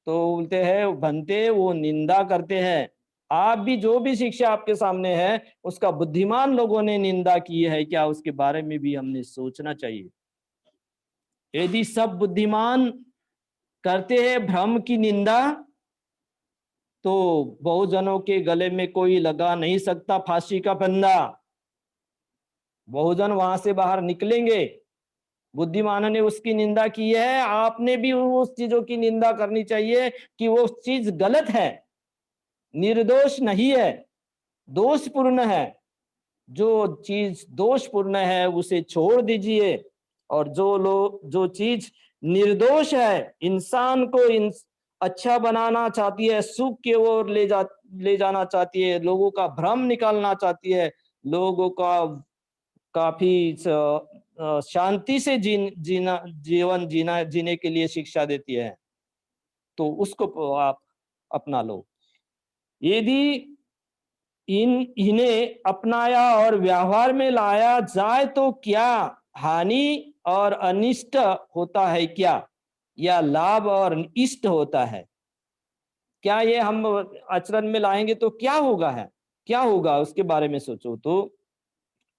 तो बोलते हैं, बनते वो निंदा करते हैं। आप भी, जो भी शिक्षा आपके सामने है उसका बुद्धिमान लोगों ने निंदा की है क्या, उसके बारे में भी हमने सोचना चाहिए। यदि सब बुद्धिमान करते हैं भ्रम की निंदा, तो बहुजनों के गले में कोई लगा नहीं सकता फांसी का फंदा। बहुजन वहां से बाहर निकलेंगे। बुद्धिमानों ने उसकी निंदा की है, आपने भी उस चीजों की निंदा करनी चाहिए कि वो चीज गलत है, निर्दोष नहीं है, दोषपूर्ण है। जो चीज दोषपूर्ण है उसे छोड़ दीजिए, और जो चीज निर्दोष है, इंसान को अच्छा बनाना चाहती है, सुख की ओर ले जाना चाहती है, लोगों का भ्रम निकालना चाहती है, लोगों का काफी शांति से जीवन जीने के लिए शिक्षा देती है, तो उसको आप अपना लो। यदि इन्हें अपनाया और व्यवहार में लाया जाए तो क्या हानि और अनिष्ट होता है क्या, या लाभ और इष्ट होता है? क्या ये हम आचरण में लाएंगे तो क्या होगा है, क्या होगा उसके बारे में सोचो। तो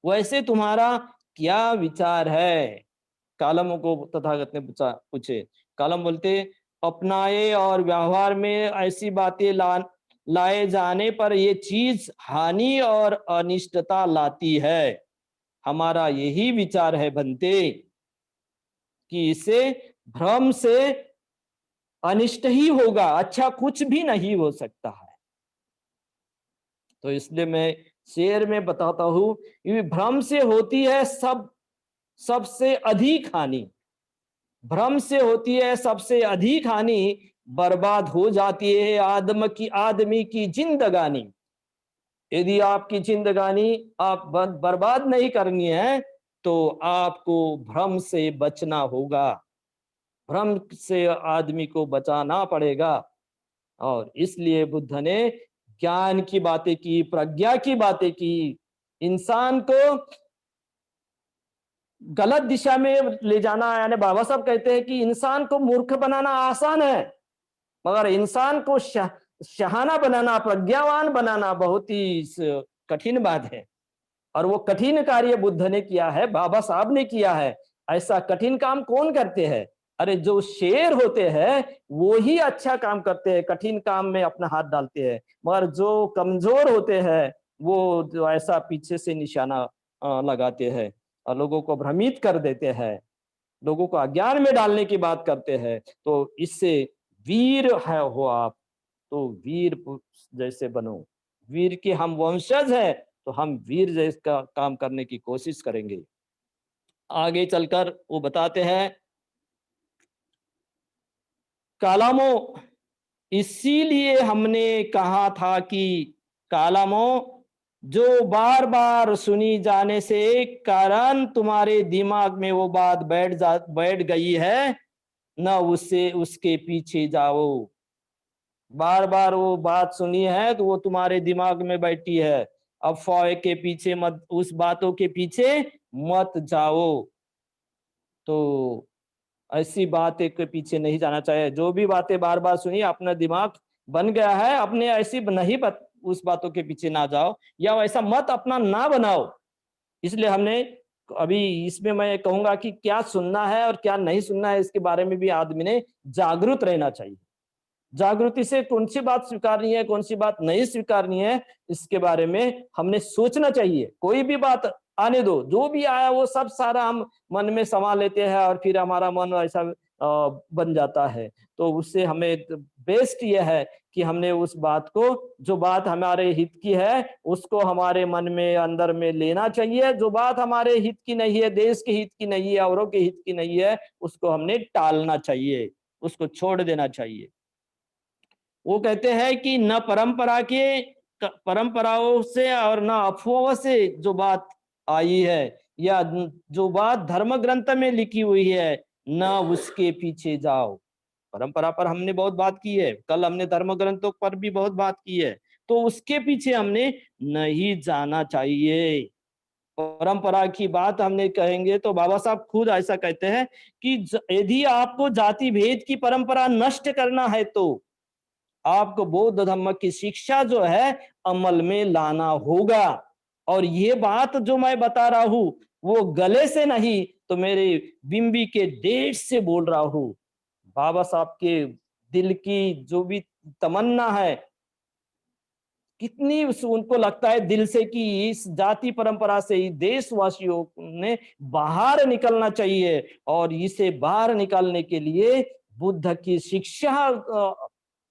वैसे तुम्हारा क्या विचार है? कालमों को तथागत ने पूछे। कालम बोलते, अपनाए और व्यवहार में ऐसी बातें लाए जाने पर ये चीज हानि और अनिष्टता लाती है। हमारा यही विचार है बनते कि इससे भ्रम से अनिष्ट ही होगा, अच्छा कुछ भी नहीं हो सकता है। तो इसलिए मैं शेर में बताता हूं, ये भ्रम से होती है सबसे अधिक हानि। भ्रम से होती है सबसे अधिक हानि, बर्बाद हो जाती है आदमी की जिंदगानी। यदि आपकी जिंदगानी आप बर्बाद नहीं करनी है तो आपको भ्रम से बचना होगा, भ्रम से आदमी को बचाना पड़ेगा। और इसलिए बुद्ध ने ज्ञान की बातें की, प्रज्ञा की बातें की, इंसान को गलत दिशा में ले जाना। यानी बाबा साहब कहते हैं कि इंसान को मूर्ख बनाना आसान है, मगर इंसान को शहाना बनाना, प्रज्ञावान बनाना बहुत ही कठिन बात है। और वो कठिन कार्य बुद्ध ने किया है, बाबा साहब ने किया है। ऐसा कठिन काम कौन करते हैं? अरे जो शेर होते हैं वो ही अच्छा काम करते हैं, कठिन काम में अपना हाथ डालते हैं। मगर जो कमजोर होते हैं वो जो ऐसा पीछे से निशाना लगाते हैं और लोगों को भ्रमित कर देते हैं, लोगों को अज्ञान में डालने की बात करते हैं। तो इससे वीर है हो आप, तो वीर जैसे बनो। वीर के हम वंशज हैं तो हम वीर जैसा काम करने की कोशिश करेंगे। आगे चलकर वो बताते हैं, कालामो, इसीलिए हमने कहा था कि कालामो, जो बार बार सुनी जाने से कारण तुम्हारे दिमाग में वो बात बैठ गई है, न उससे उसके पीछे जाओ। बार बार वो बात सुनी है तो वो तुम्हारे दिमाग में बैठी है, अफवाह के पीछे मत, उस बातों के पीछे मत जाओ। तो ऐसी बातें के पीछे नहीं जाना चाहिए। जो भी बातें बार बार सुनी, अपना दिमाग बन गया है, अपने ऐसी नहीं उस बातों के पीछे ना जाओ, या वैसा मत अपना ना बनाओ। इसलिए हमने अभी इसमें मैं कहूंगा कि क्या सुनना है और क्या नहीं सुनना है, इसके बारे में भी आदमी ने जागरूक रहना चाहिए। जागृति से कौन सी बात स्वीकारनी है, कौन सी बात नहीं स्वीकारनी है, इसके बारे में हमने सोचना चाहिए। कोई भी बात आने दो, जो भी आया वो सब सारा हम मन में समा लेते हैं और फिर हमारा मन ऐसा बन जाता है। तो उससे हमें बेस्ट ये है कि हमने उस बात को, जो बात हमारे हित की है उसको हमारे मन में अंदर में लेना चाहिए। जो बात हमारे हित की नहीं है, देश के हित की नहीं है, औरों के हित की नहीं है, उसको हमने टालना चाहिए, उसको छोड़ देना चाहिए। वो कहते हैं कि न परंपराओं से और न अफवाहों से जो बात आई है, या जो बात धर्म ग्रंथ में लिखी हुई है, न उसके पीछे जाओ। परंपरा पर हमने बहुत बात की है, कल हमने धर्म ग्रंथों पर भी बहुत बात की है, तो उसके पीछे हमने नहीं जाना चाहिए। परंपरा की बात हमने कहेंगे तो बाबा साहब खुद ऐसा कहते हैं कि यदि आपको जाति भेद की परंपरा नष्ट करना है तो आपको बौद्ध धर्म की शिक्षा जो है अमल में लाना होगा। और ये बात जो मैं बता रहा हूं वो गले से नहीं तो मेरे बिंबी के देश से बोल रहा हूं। बाबा साहब के दिल की जो भी तमन्ना है, कितनी उनको लगता है दिल से कि इस जाति परंपरा से ही देशवासियों ने बाहर निकलना चाहिए, और इसे बाहर निकालने के लिए बुद्ध की शिक्षा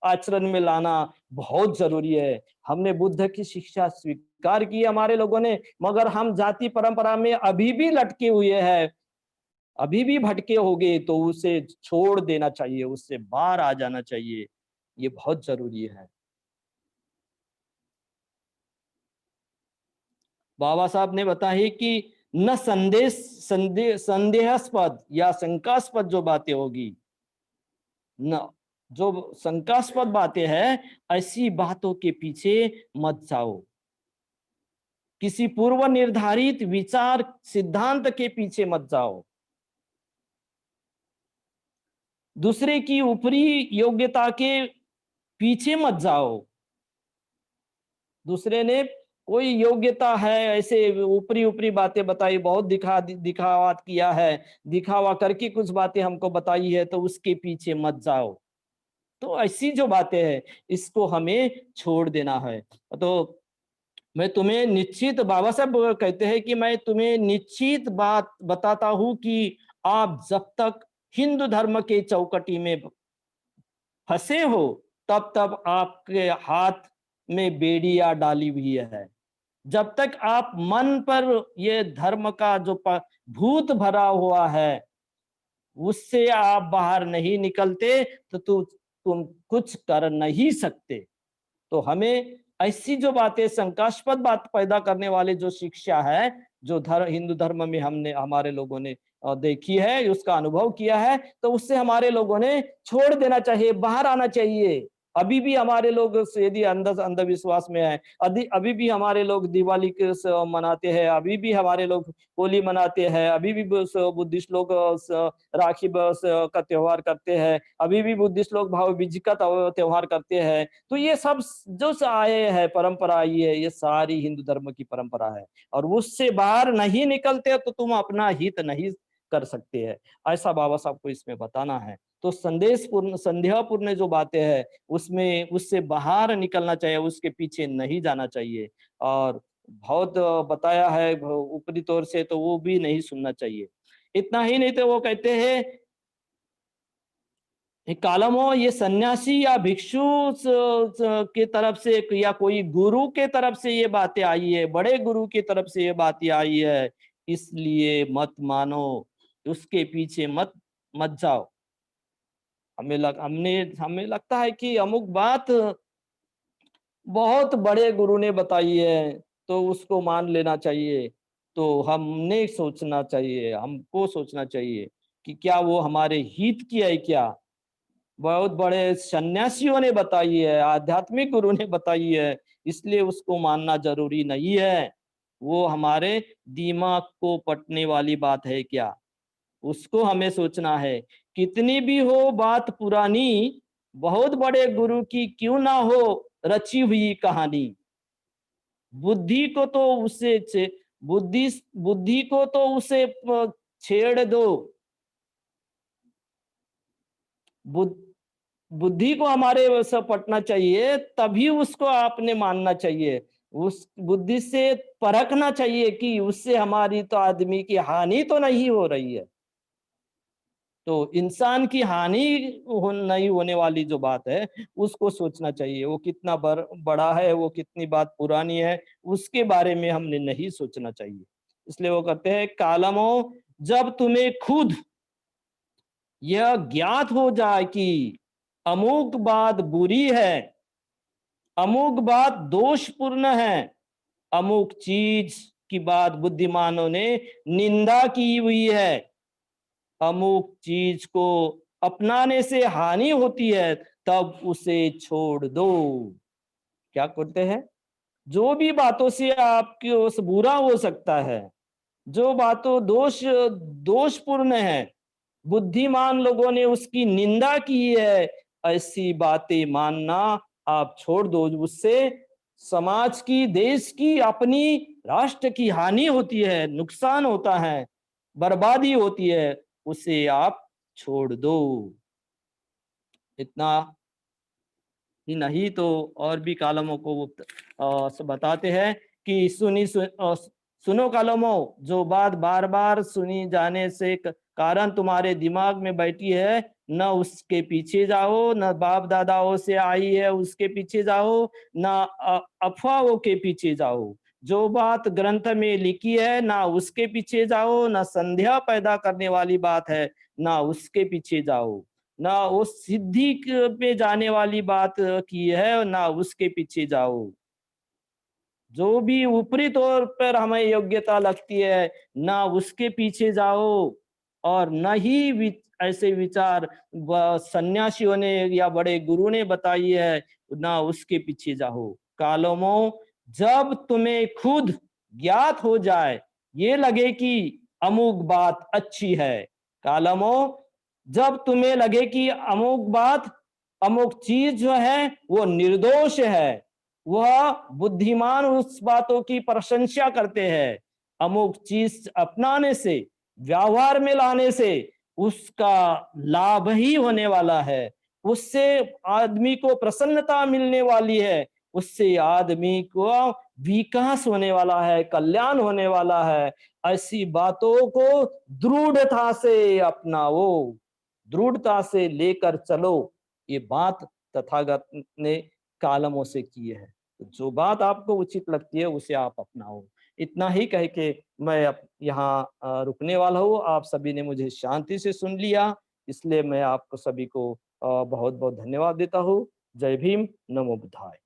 आचरण में लाना बहुत जरूरी है। हमने बुद्ध की शिक्षा स्वीकार की हमारे लोगों ने, मगर हम जाति परंपरा में अभी भी लटके हुए हैं, अभी भी भटके हो गए, तो उसे छोड़ देना चाहिए, उससे बाहर आ जाना चाहिए। ये बहुत जरूरी है। बाबा साहब ने बताया कि न संदेहास्पद या शंकास्पद जो बातें होगी, न जो शंकास्पद बातें हैं, ऐसी बातों के पीछे मत जाओ। किसी पूर्व निर्धारित विचार सिद्धांत के पीछे मत जाओ। दूसरे की ऊपरी योग्यता के पीछे मत जाओ। दूसरे ने कोई योग्यता है, ऐसे ऊपरी ऊपरी बातें बताई, बहुत दिखावा किया है, दिखावा करके कुछ बातें हमको बताई है, तो उसके पीछे मत जाओ। तो ऐसी जो बातें हैं, इसको हमें छोड़ देना है। तो मैं तुम्हें निश्चित, बाबा साहब कहते हैं कि मैं तुम्हें निश्चित बात बताता हूं कि आप जब तक हिंदू धर्म के चौकटी में फंसे हो, तब तब आपके हाथ में बेड़ियां डाली हुई है। जब तक आप मन पर ये धर्म का जो भूत भरा हुआ है, उससे आप बाहर नहीं निकलते, तो तुम कुछ कर नहीं सकते। तो हमें ऐसी जो बातें, शंकास्पद बात पैदा करने वाले जो शिक्षा है, जो हिंदू धर्म में हमने, हमारे लोगों ने देखी है, उसका अनुभव किया है, तो उससे हमारे लोगों ने छोड़ देना चाहिए, बाहर आना चाहिए। अभी भी हमारे लोग यदि अंधविश्वास में है, अभी भी हमारे लोग दिवाली के मनाते हैं, अभी भी हमारे लोग होली मनाते हैं, अभी भी बुद्धिस्ट लोग राखी का त्योहार करते हैं, अभी भी बुद्धिस्ट लोग भाव बीज का त्योहार करते हैं। तो ये सब जो आए हैं परंपरा, ये सारी हिंदू धर्म की परंपरा है, और उससे बाहर नहीं निकलते तो तुम अपना हित नहीं कर सकते हैं। ऐसा बाबा साहब को इसमें बताना है। तो संदेशपूर्ण, संध्यापूर्ण जो बातें हैं, उसमें उससे बाहर निकलना चाहिए, उसके पीछे नहीं जाना चाहिए। और बहुत बताया है ऊपरी तौर से, तो वो भी नहीं सुनना चाहिए। इतना ही नहीं, तो वो कहते हैं कालमो, ये सन्यासी या भिक्षु के तरफ से या कोई गुरु के तरफ से ये बातें आई है, बड़े गुरु की तरफ से ये बातें आई है, इसलिए मत मानो, उसके पीछे मत मत जाओ। हमें लगता है कि अमुक बात बहुत बड़े गुरु ने बताई है, तो उसको मान लेना चाहिए। तो हमने सोचना चाहिए, हमको सोचना चाहिए कि क्या वो हमारे हित की है क्या। बहुत बड़े सन्यासियों ने बताई है, आध्यात्मिक गुरु ने बताई है, इसलिए उसको मानना जरूरी नहीं है। वो हमारे दिमाग को पटने वाली बात है क्या, उसको हमें सोचना है। कितनी भी हो बात पुरानी, बहुत बड़े गुरु की क्यों ना हो रची हुई कहानी, बुद्धि को तो उसे बुद्धि बुद्धि को तो उसे छेड़ दो। बुद्धि को हमारे वैसा पटना चाहिए, तभी उसको आपने मानना चाहिए। उस बुद्धि से परखना चाहिए कि उससे हमारी तो आदमी की हानि तो नहीं हो रही है। तो इंसान की हानि नहीं होने वाली जो बात है, उसको सोचना चाहिए। वो कितना बड़ा है, वो कितनी बात पुरानी है, उसके बारे में हमने नहीं सोचना चाहिए। इसलिए वो कहते हैं कालमो, जब तुम्हें खुद यह ज्ञात हो जाए कि अमुक बात बुरी है, अमुक बात दोषपूर्ण है, अमुक चीज की बात बुद्धिमानों ने निंदा की हुई है, अमुक चीज को अपनाने से हानि होती है, तब उसे छोड़ दो। क्या करते हैं, जो भी बातों से आपकी उस बुरा हो सकता है, जो बातों दोषपूर्ण है, बुद्धिमान लोगों ने उसकी निंदा की है, ऐसी बातें मानना आप छोड़ दो। उससे समाज की, देश की, अपनी, राष्ट्र की हानि होती है, नुकसान होता है, बर्बादी होती है, उसे आप छोड़ दो। इतना ही नहीं तो और भी कालमों को वो बताते हैं कि सुनो कालमो, जो बात बार बार सुनी जाने से कारण तुम्हारे दिमाग में बैठी है, न उसके पीछे जाओ, न बाप दादाओं से आई है उसके पीछे जाओ, न अफवाहों के पीछे जाओ। जो बात ग्रंथ में लिखी है, ना उसके पीछे जाओ, ना संदेह पैदा करने वाली बात है, ना उसके पीछे जाओ, ना उस सिद्धि पे जाने वाली बात की है, ना उसके पीछे जाओ। जो भी ऊपरी तौर पर हमें योग्यता लगती है, ना उसके पीछे जाओ, और न ही ऐसे विचार सन्यासियों ने या बड़े गुरु ने बताई है, ना उसके पीछे जाओ। कालोमो, जब तुम्हें खुद ज्ञात हो जाए, ये लगे कि अमुक बात अच्छी है, कालमो, जब तुम्हें लगे कि अमुक बात अमुक चीज जो है वो निर्दोष है, वह बुद्धिमान उस बातों की प्रशंसा करते हैं। अमुक चीज अपनाने से, व्यवहार में लाने से उसका लाभ ही होने वाला है, उससे आदमी को प्रसन्नता मिलने वाली है, उससे आदमी को विकास होने वाला है, कल्याण होने वाला है। ऐसी बातों को दृढ़ता से अपनाओ, दृढ़ता से लेकर चलो। ये बात तथागत ने कालमों से की है। तो जो बात आपको उचित लगती है उसे आप अपनाओ। इतना ही कह के मैं अब यहाँ रुकने वाला हूँ। आप सभी ने मुझे शांति से सुन लिया, इसलिए मैं आपको सभी को बहुत बहुत धन्यवाद देता हूँ। जय भीम, नमो बुद्धाय।